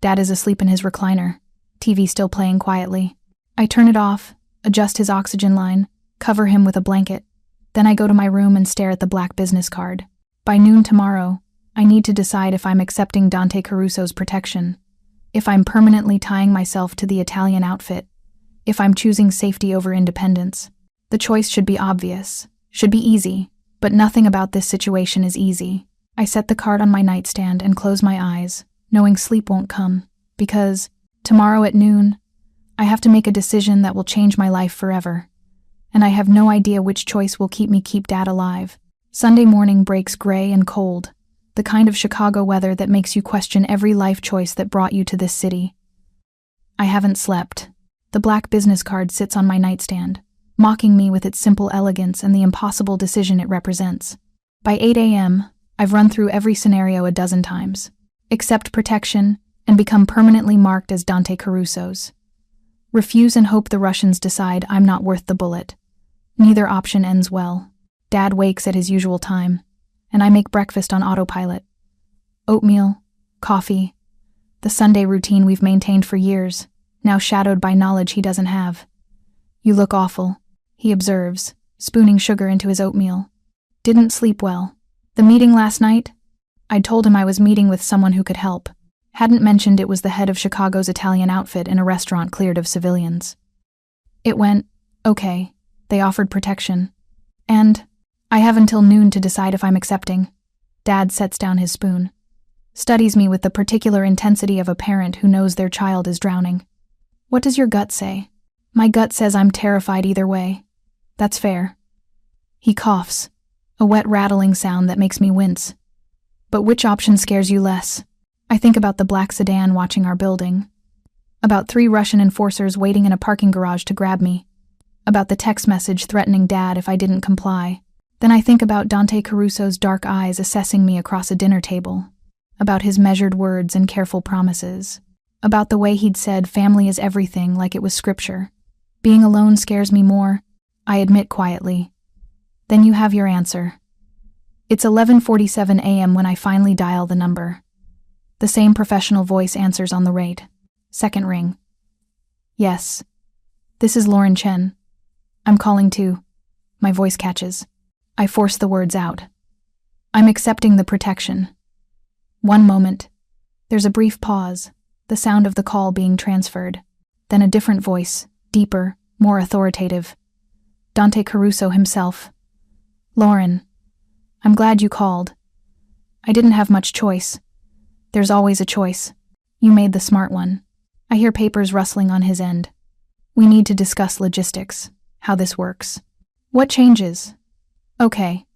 Dad is asleep in his recliner, TV still playing quietly. I turn it off, adjust his oxygen line, cover him with a blanket. Then I go to my room and stare at the black business card. By noon tomorrow, I need to decide if I'm accepting Dante Caruso's protection, if I'm permanently tying myself to the Italian outfit, if I'm choosing safety over independence. The choice should be obvious, should be easy, but nothing about this situation is easy. I set the card on my nightstand and close my eyes, knowing sleep won't come, because tomorrow at noon, I have to make a decision that will change my life forever, and I have no idea which choice will keep Dad alive. Sunday morning breaks gray and cold, the kind of Chicago weather that makes you question every life choice that brought you to this city. I haven't slept. The black business card sits on my nightstand, mocking me with its simple elegance and the impossible decision it represents. By 8 a.m., I've run through every scenario a dozen times. Accept protection, and become permanently marked as Dante Caruso's. Refuse and hope the Russians decide I'm not worth the bullet. Neither option ends well. Dad wakes at his usual time, and I make breakfast on autopilot. Oatmeal, coffee, the Sunday routine we've maintained for years, now shadowed by knowledge he doesn't have. You look awful, he observes, spooning sugar into his oatmeal. Didn't sleep well. The meeting last night? I'd told him I was meeting with someone who could help. Hadn't mentioned it was the head of Chicago's Italian outfit in a restaurant cleared of civilians. It went, okay, they offered protection. And I have until noon to decide if I'm accepting. Dad sets down his spoon. Studies me with the particular intensity of a parent who knows their child is drowning. What does your gut say? My gut says I'm terrified either way. That's fair. He coughs, a wet rattling sound that makes me wince. But which option scares you less? I think about the black sedan watching our building. About 3 Russian enforcers waiting in a parking garage to grab me. About the text message threatening Dad if I didn't comply. Then I think about Dante Caruso's dark eyes assessing me across a dinner table. About his measured words and careful promises. About the way he'd said family is everything like it was scripture. Being alone scares me more, I admit quietly. Then you have your answer. It's 11:47 a.m. when I finally dial the number. The same professional voice answers on the rate. Second ring. Yes. This is Lauren Chen. I'm calling too. My voice catches. I force the words out. I'm accepting the protection. One moment. There's a brief pause, the sound of the call being transferred. Then a different voice, deeper, more authoritative. Dante Caruso himself. Lauren, I'm glad you called. I didn't have much choice. There's always a choice. You made the smart one. I hear papers rustling on his end. We need to discuss logistics, how this works. What changes? Okay.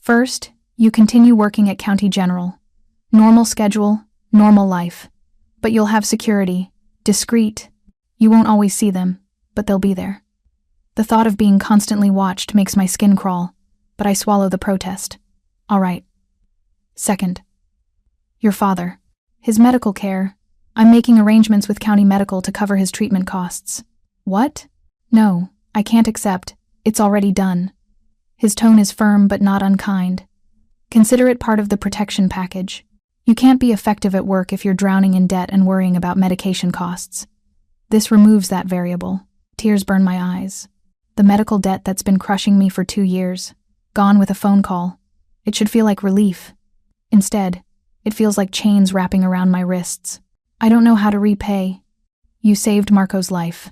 First, you continue working at County General. Normal schedule, normal life. But you'll have security, discreet. You won't always see them, but they'll be there. The thought of being constantly watched makes my skin crawl, but I swallow the protest. All right. Second, your father. His medical care. I'm making arrangements with County Medical to cover his treatment costs. What? No, I can't accept. It's already done. His tone is firm but not unkind. Consider it part of the protection package. You can't be effective at work if you're drowning in debt and worrying about medication costs. This removes that variable. Tears burn my eyes. The medical debt that's been crushing me for 2 years. Gone with a phone call. It should feel like relief. Instead, it feels like chains wrapping around my wrists. I don't know how to repay. You saved Marco's life.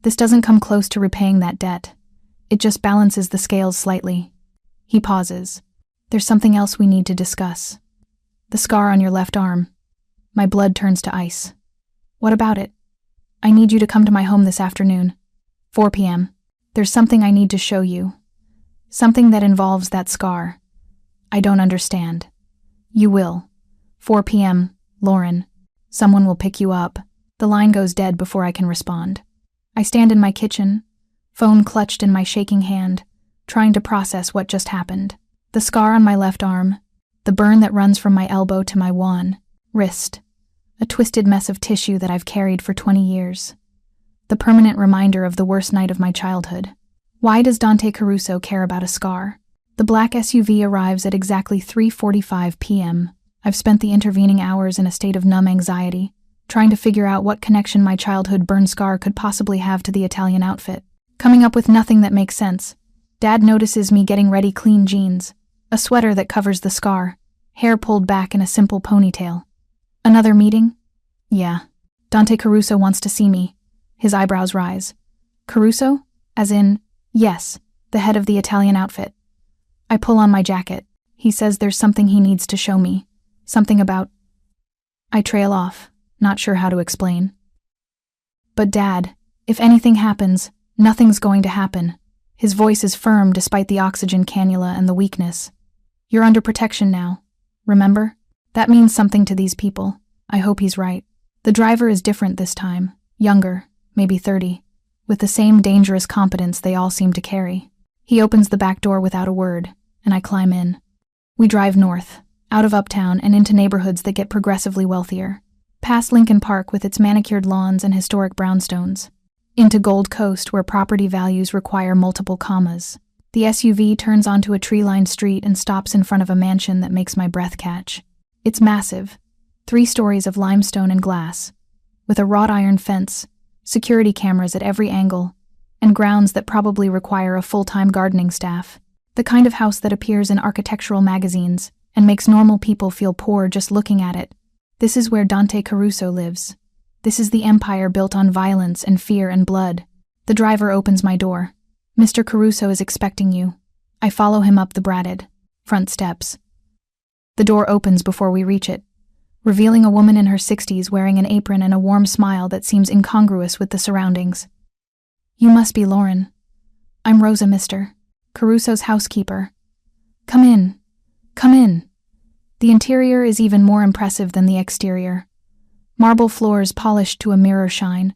This doesn't come close to repaying that debt. It just balances the scales slightly. He pauses. There's something else we need to discuss. The scar on your left arm. My blood turns to ice. What about it? I need you to come to my home this afternoon. 4 p.m. There's something I need to show you. Something that involves that scar. I don't understand. You will. 4 p.m., Lauren. Someone will pick you up. The line goes dead before I can respond. I stand in my kitchen, phone clutched in my shaking hand, trying to process what just happened. The scar on my left arm, the burn that runs from my elbow to my wrist, a twisted mess of tissue that I've carried for 20 years. The permanent reminder of the worst night of my childhood. Why does Dante Caruso care about a scar? The black SUV arrives at exactly 3:45 p.m. I've spent the intervening hours in a state of numb anxiety, trying to figure out what connection my childhood burn scar could possibly have to the Italian outfit. Coming up with nothing that makes sense. Dad notices me getting ready clean jeans, a sweater that covers the scar, hair pulled back in a simple ponytail. Another meeting? Yeah. Dante Caruso wants to see me. His eyebrows rise. Caruso? As in, yes, the head of the Italian outfit. I pull on my jacket. He says there's something he needs to show me. Something about... I trail off, not sure how to explain. But Dad, if anything happens, nothing's going to happen. His voice is firm despite the oxygen cannula and the weakness. You're under protection now. Remember? That means something to these people. I hope he's right. The driver is different this time. Younger, maybe 30, with the same dangerous competence they all seem to carry. He opens the back door without a word, and I climb in. We drive north, out of Uptown and into neighborhoods that get progressively wealthier. Past Lincoln Park with its manicured lawns and historic brownstones. Into Gold Coast where property values require multiple commas. The SUV turns onto a tree-lined street and stops in front of a mansion that makes my breath catch. It's massive, 3 stories of limestone and glass, with a wrought iron fence, security cameras at every angle, and grounds that probably require a full-time gardening staff. The kind of house that appears in architectural magazines and makes normal people feel poor just looking at it. This is where Dante Caruso lives. This is the empire built on violence and fear and blood. The driver opens my door. Mr. Caruso is expecting you. I follow him up the bratted front steps. The door opens before we reach it, revealing a woman in her 60s wearing an apron and a warm smile that seems incongruous with the surroundings. You must be Lauren. I'm Rosa, Mr. Caruso's housekeeper. Come in. Come in. The interior is even more impressive than the exterior. Marble floors polished to a mirror shine.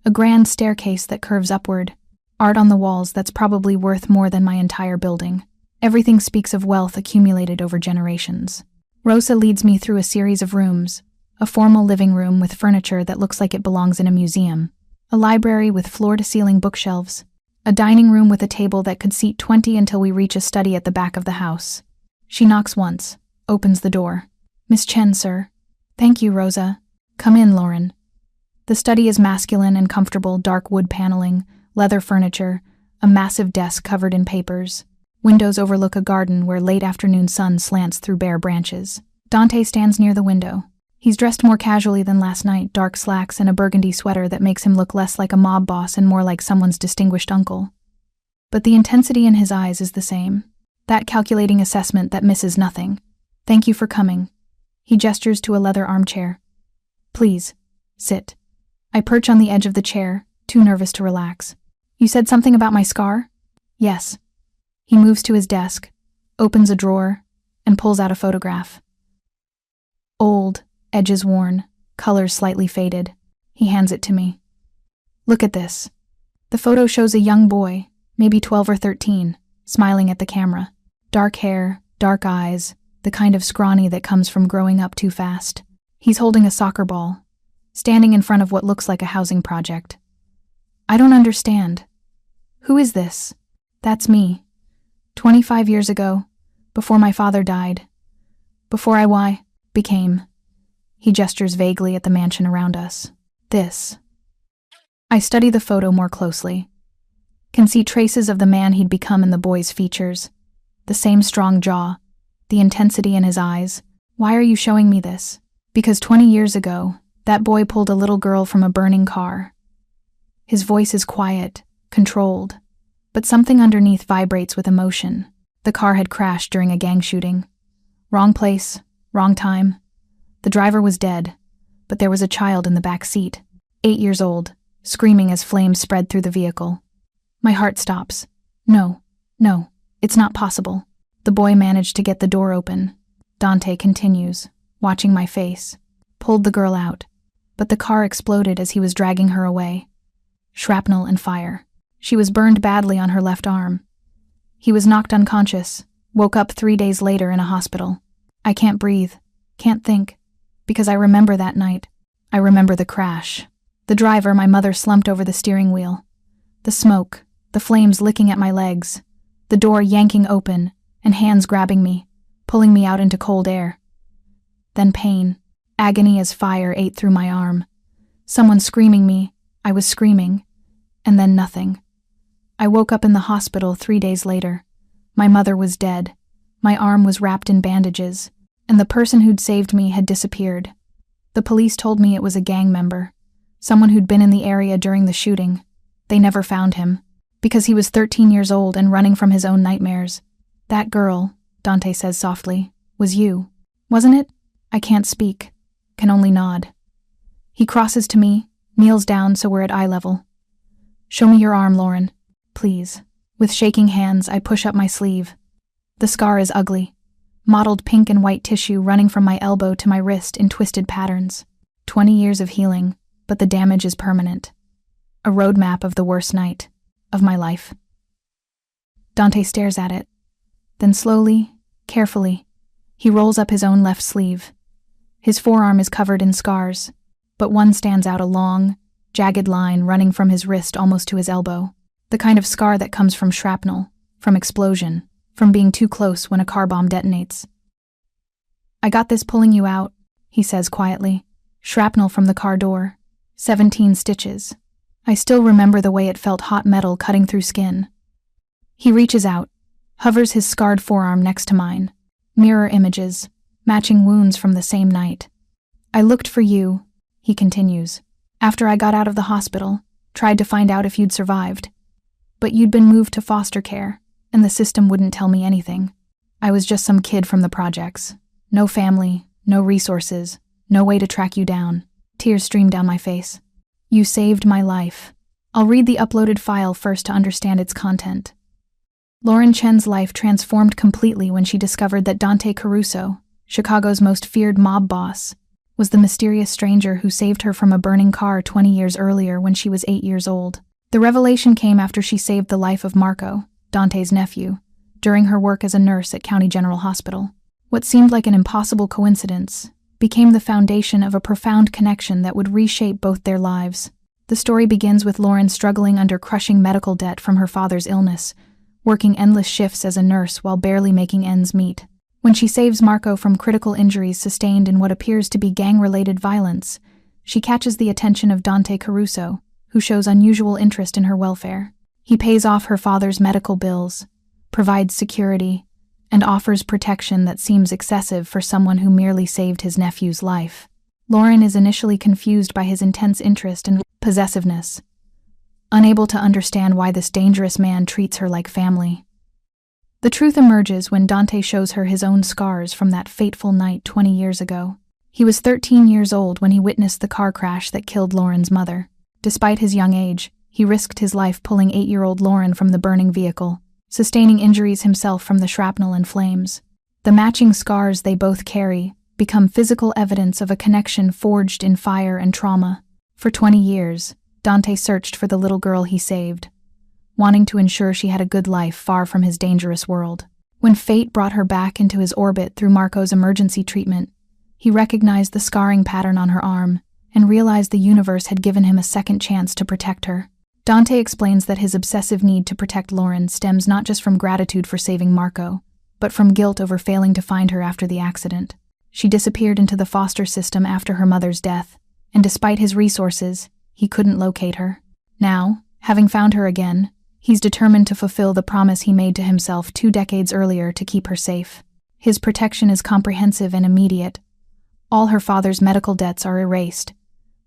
A grand staircase that curves upward. Art on the walls that's probably worth more than my entire building. Everything speaks of wealth accumulated over generations. Rosa leads me through a series of rooms. A formal living room with furniture that looks like it belongs in a museum. A library with floor-to-ceiling bookshelves. A dining room with a table that could seat 20 until we reach a study at the back of the house. She knocks once, opens the door. "Miss Chen, sir." "Thank you, Rosa." "Come in, Lauren." The study is masculine and comfortable, dark wood paneling, leather furniture, a massive desk covered in papers. Windows overlook a garden where late afternoon sun slants through bare branches. Dante stands near the window. He's dressed more casually than last night, dark slacks and a burgundy sweater that makes him look less like a mob boss and more like someone's distinguished uncle. But the intensity in his eyes is the same. That calculating assessment that misses nothing. "Thank you for coming." He gestures to a leather armchair. "Please, sit." I perch on the edge of the chair, too nervous to relax. "You said something about my scar?" "Yes." He moves to his desk, opens a drawer, and pulls out a photograph. Old, edges worn, colors slightly faded. He hands it to me. "Look at this." The photo shows a young boy, maybe 12 or 13, smiling at the camera. Dark hair, dark eyes, the kind of scrawny that comes from growing up too fast. He's holding a soccer ball, standing in front of what looks like a housing project. I don't understand. "Who is this?" "That's me. 25 years ago, before my father died. Before I became." He gestures vaguely at the mansion around us. "This." I study the photo more closely. Can see traces of the man he'd become in the boy's features. The same strong jaw, the intensity in his eyes. "Why are you showing me this?" "Because 20 years ago, that boy pulled a little girl from a burning car." His voice is quiet, controlled, but something underneath vibrates with emotion. The car had crashed during a gang shooting. Wrong place, wrong time. The driver was dead, but there was a child in the back seat, 8 years old, screaming as flames spread through the vehicle. My heart stops. No, it's not possible. The boy managed to get the door open. Dante continues, watching my face. Pulled the girl out, but the car exploded as he was dragging her away. Shrapnel and fire. She was burned badly on her left arm. He was knocked unconscious, woke up 3 days later in a hospital. I can't breathe, can't think, because I remember that night. I remember the crash. The driver, my mother, slumped over the steering wheel. The smoke, the flames licking at my legs, the door yanking open, and hands grabbing me, pulling me out into cold air. Then pain, agony as fire ate through my arm. Someone screaming me, I was screaming, and then nothing. I woke up in the hospital 3 days later. My mother was dead. My arm was wrapped in bandages, and the person who'd saved me had disappeared. The police told me it was a gang member, someone who'd been in the area during the shooting. They never found him, because he was 13 years old and running from his own nightmares. "That girl," Dante says softly, "was you, wasn't it?" I can't speak, can only nod. He crosses to me, kneels down so we're at eye level. "Show me your arm, Lauren, please." With shaking hands, I push up my sleeve. The scar is ugly, mottled pink and white tissue running from my elbow to my wrist in twisted patterns. 20 years of healing, but the damage is permanent. A roadmap of the worst night of my life. Dante stares at it. Then slowly, carefully, he rolls up his own left sleeve. His forearm is covered in scars, but one stands out, a long, jagged line running from his wrist almost to his elbow. The kind of scar that comes from shrapnel, from explosion, from being too close when a car bomb detonates. "I got this pulling you out," he says quietly. "Shrapnel from the car door. 17 stitches. I still remember the way it felt, hot metal cutting through skin." He reaches out, hovers his scarred forearm next to mine. Mirror images, matching wounds from the same night. "I looked for you," he continues, "after I got out of the hospital, tried to find out if you'd survived. But you'd been moved to foster care, and the system wouldn't tell me anything. I was just some kid from the projects. No family, no resources, no way to track you down." Tears stream down my face. "You saved my life." I'll read the uploaded file first to understand its content. Lauren Chen's life transformed completely when she discovered that Dante Caruso, Chicago's most feared mob boss, was the mysterious stranger who saved her from a burning car 20 years earlier when she was 8 years old. The revelation came after she saved the life of Marco, Dante's nephew, during her work as a nurse at County General Hospital. What seemed like an impossible coincidence became the foundation of a profound connection that would reshape both their lives. The story begins with Lauren struggling under crushing medical debt from her father's illness, working endless shifts as a nurse while barely making ends meet. When she saves Marco from critical injuries sustained in what appears to be gang-related violence, she catches the attention of Dante Caruso, who shows unusual interest in her welfare. He pays off her father's medical bills, provides security, and offers protection that seems excessive for someone who merely saved his nephew's life. Lauren is initially confused by his intense interest and possessiveness, unable to understand why this dangerous man treats her like family. The truth emerges when Dante shows her his own scars from that fateful night 20 years ago. He was 13 years old when he witnessed the car crash that killed Lauren's mother. Despite his young age, he risked his life pulling 8-year-old Lauren from the burning vehicle, sustaining injuries himself from the shrapnel and flames. The matching scars they both carry become physical evidence of a connection forged in fire and trauma. For 20 years, Dante searched for the little girl he saved, wanting to ensure she had a good life far from his dangerous world. When fate brought her back into his orbit through Marco's emergency treatment, he recognized the scarring pattern on her arm and realized the universe had given him a second chance to protect her. Dante explains that his obsessive need to protect Lauren stems not just from gratitude for saving Marco, but from guilt over failing to find her after the accident. She disappeared into the foster system after her mother's death, and despite his resources, he couldn't locate her. Now, having found her again, he's determined to fulfill the promise he made to himself 2 decades earlier to keep her safe. His protection is comprehensive and immediate. All her father's medical debts are erased.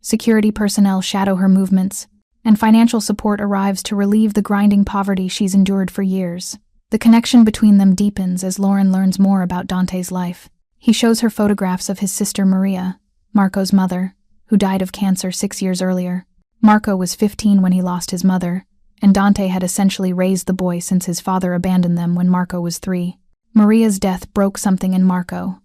Security personnel shadow her movements, and financial support arrives to relieve the grinding poverty she's endured for years. The connection between them deepens as Lauren learns more about Dante's life. He shows her photographs of his sister Maria, Marco's mother, who died of cancer 6 years earlier. Marco was 15 when he lost his mother, and Dante had essentially raised the boy since his father abandoned them when Marco was 3. Maria's death broke something in Marco,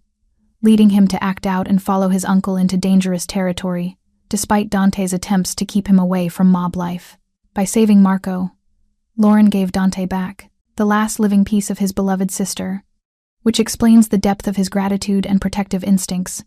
leading him to act out and follow his uncle into dangerous territory, despite Dante's attempts to keep him away from mob life. By saving Marco, Lauren gave Dante back the last living piece of his beloved sister, which explains the depth of his gratitude and protective instincts.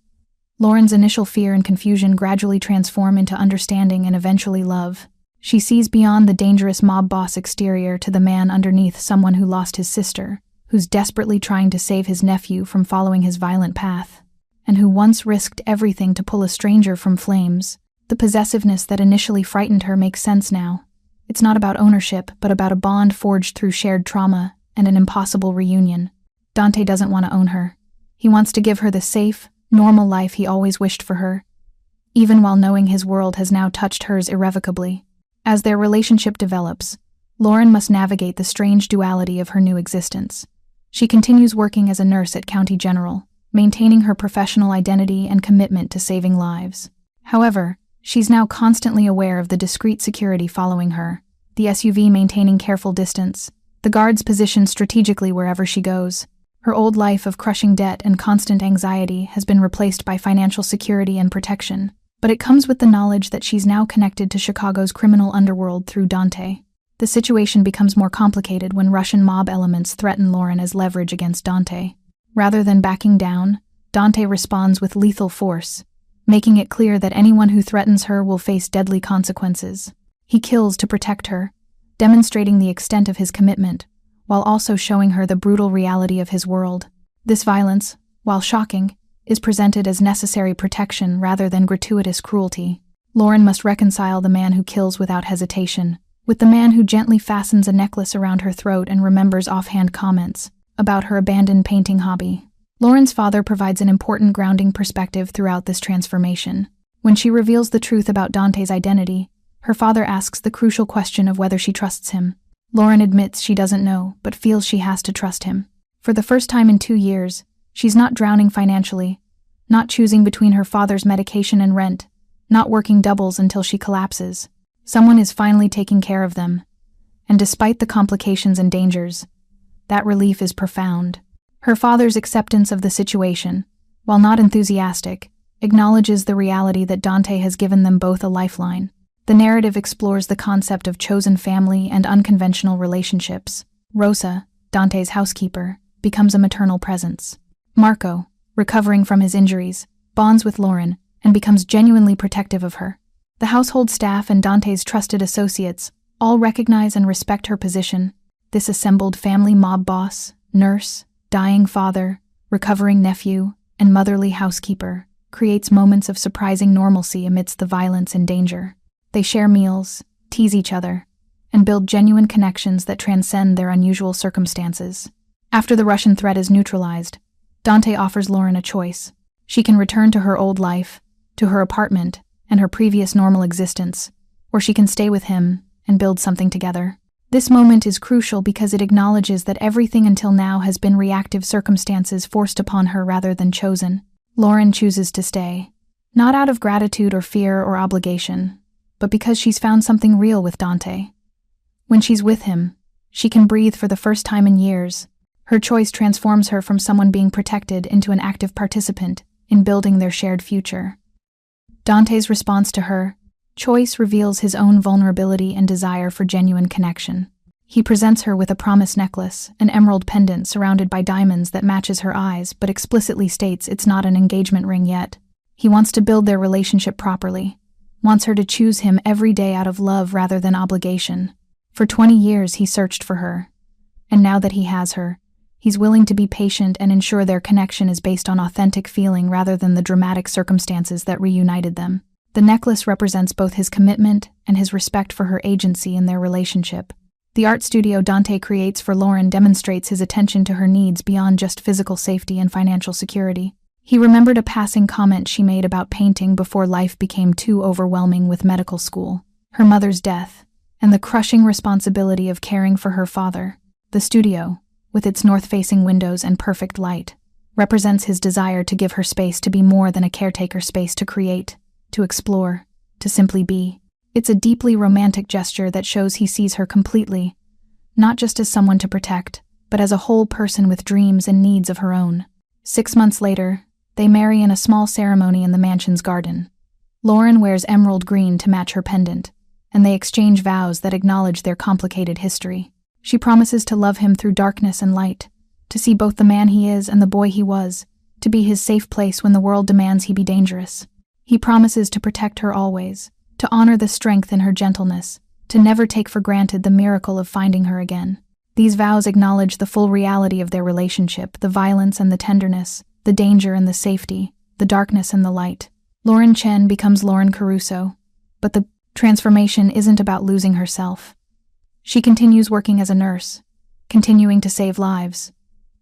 Lauren's initial fear and confusion gradually transform into understanding and eventually love. She sees beyond the dangerous mob boss exterior to the man underneath, someone who lost his sister, who's desperately trying to save his nephew from following his violent path, and who once risked everything to pull a stranger from flames. The possessiveness that initially frightened her makes sense now. It's not about ownership, but about a bond forged through shared trauma and an impossible reunion. Dante doesn't want to own her. He wants to give her the safe, normal life he always wished for her, even while knowing his world has now touched hers irrevocably. As their relationship develops, Lauren must navigate the strange duality of her new existence. She continues working as a nurse at County General, maintaining her professional identity and commitment to saving lives. However, she's now constantly aware of the discreet security following her, the SUV maintaining careful distance, the guards positioned strategically wherever she goes. Her old life of crushing debt and constant anxiety has been replaced by financial security and protection, but it comes with the knowledge that she's now connected to Chicago's criminal underworld through Dante. The situation becomes more complicated when Russian mob elements threaten Lauren as leverage against Dante. Rather than backing down, Dante responds with lethal force, making it clear that anyone who threatens her will face deadly consequences. He kills to protect her, demonstrating the extent of his commitment, while also showing her the brutal reality of his world. This violence, while shocking, is presented as necessary protection rather than gratuitous cruelty. Lauren must reconcile the man who kills without hesitation with the man who gently fastens a necklace around her throat and remembers offhand comments about her abandoned painting hobby. Lauren's father provides an important grounding perspective throughout this transformation. When she reveals the truth about Dante's identity, her father asks the crucial question of whether she trusts him. Lauren admits she doesn't know, but feels she has to trust him. For the first time in 2 years, she's not drowning financially, not choosing between her father's medication and rent, not working doubles until she collapses. Someone is finally taking care of them, and despite the complications and dangers, that relief is profound. Her father's acceptance of the situation, while not enthusiastic, acknowledges the reality that Dante has given them both a lifeline. The narrative explores the concept of chosen family and unconventional relationships. Rosa, Dante's housekeeper, becomes a maternal presence. Marco, recovering from his injuries, bonds with Lauren and becomes genuinely protective of her. The household staff and Dante's trusted associates all recognize and respect her position. This assembled family mob boss, nurse, dying father, recovering nephew, and motherly housekeeper, creates moments of surprising normalcy amidst the violence and danger. They share meals, tease each other, and build genuine connections that transcend their unusual circumstances. After the Russian threat is neutralized, Dante offers Lauren a choice. She can return to her old life, to her apartment, and her previous normal existence, or she can stay with him and build something together. This moment is crucial because it acknowledges that everything until now has been reactive circumstances forced upon her rather than chosen. Lauren chooses to stay, not out of gratitude or fear or obligation, but because she's found something real with Dante. When she's with him, she can breathe for the first time in years. Her choice transforms her from someone being protected into an active participant in building their shared future. Dante's response to her choice reveals his own vulnerability and desire for genuine connection. He presents her with a promise necklace, an emerald pendant surrounded by diamonds that matches her eyes but explicitly states it's not an engagement ring yet. He wants to build their relationship properly, wants her to choose him every day out of love rather than obligation. For 20 years he searched for her, and now that he has her, he's willing to be patient and ensure their connection is based on authentic feeling rather than the dramatic circumstances that reunited them. The necklace represents both his commitment and his respect for her agency in their relationship. The art studio Dante creates for Lauren demonstrates his attention to her needs beyond just physical safety and financial security. He remembered a passing comment she made about painting before life became too overwhelming with medical school, her mother's death, and the crushing responsibility of caring for her father. The studio, with its north-facing windows and perfect light, represents his desire to give her space to be more than a caretaker space to create, to explore, to simply be. It's a deeply romantic gesture that shows he sees her completely, not just as someone to protect, but as a whole person with dreams and needs of her own. 6 months later, they marry in a small ceremony in the mansion's garden. Lauren wears emerald green to match her pendant, and they exchange vows that acknowledge their complicated history. She promises to love him through darkness and light, to see both the man he is and the boy he was, to be his safe place when the world demands he be dangerous. He promises to protect her always, to honor the strength in her gentleness, to never take for granted the miracle of finding her again. These vows acknowledge the full reality of their relationship, the violence and the tenderness, the danger and the safety, the darkness and the light. Lauren Chen becomes Lauren Caruso, but the transformation isn't about losing herself. She continues working as a nurse, continuing to save lives,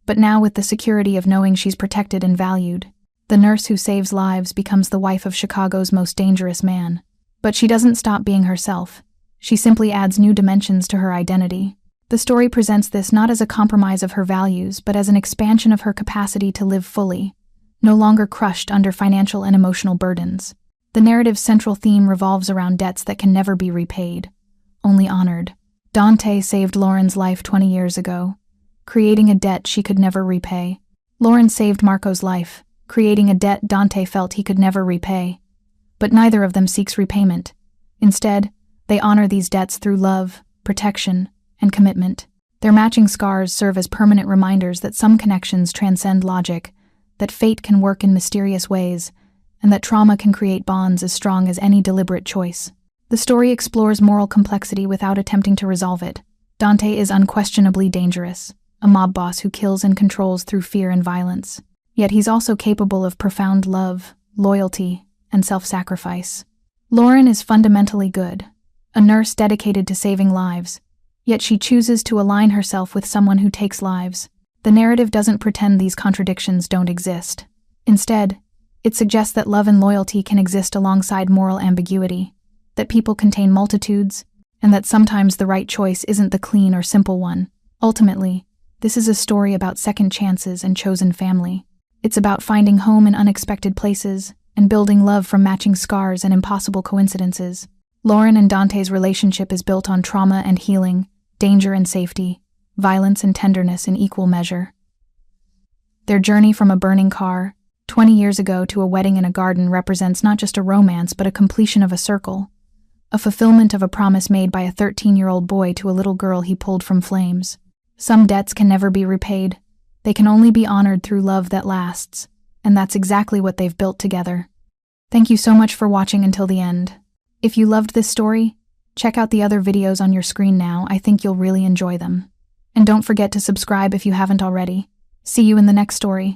but now with the security of knowing she's protected and valued. The nurse who saves lives becomes the wife of Chicago's most dangerous man. But she doesn't stop being herself. She simply adds new dimensions to her identity. The story presents this not as a compromise of her values, but as an expansion of her capacity to live fully, no longer crushed under financial and emotional burdens. The narrative's central theme revolves around debts that can never be repaid, only honored. Dante saved Lauren's life 20 years ago, creating a debt she could never repay. Lauren saved Marco's life, creating a debt Dante felt he could never repay. But neither of them seeks repayment. Instead, they honor these debts through love, protection, and commitment. Their matching scars serve as permanent reminders that some connections transcend logic, that fate can work in mysterious ways, and that trauma can create bonds as strong as any deliberate choice. The story explores moral complexity without attempting to resolve it. Dante is unquestionably dangerous, a mob boss who kills and controls through fear and violence. Yet he's also capable of profound love, loyalty, and self-sacrifice. Lauren is fundamentally good, a nurse dedicated to saving lives, yet she chooses to align herself with someone who takes lives. The narrative doesn't pretend these contradictions don't exist. Instead, it suggests that love and loyalty can exist alongside moral ambiguity, that people contain multitudes, and that sometimes the right choice isn't the clean or simple one. Ultimately, this is a story about second chances and chosen family. It's about finding home in unexpected places and building love from matching scars and impossible coincidences. Lauren and Dante's relationship is built on trauma and healing, danger and safety, violence and tenderness in equal measure. Their journey from a burning car, 20 years ago, to a wedding in a garden represents not just a romance but a completion of a circle, a fulfillment of a promise made by a 13-year-old boy to a little girl he pulled from flames. Some debts can never be repaid. They can only be honored through love that lasts, and that's exactly what they've built together. Thank you so much for watching until the end. If you loved this story, check out the other videos on your screen now. I think you'll really enjoy them. And don't forget to subscribe if you haven't already. See you in the next story.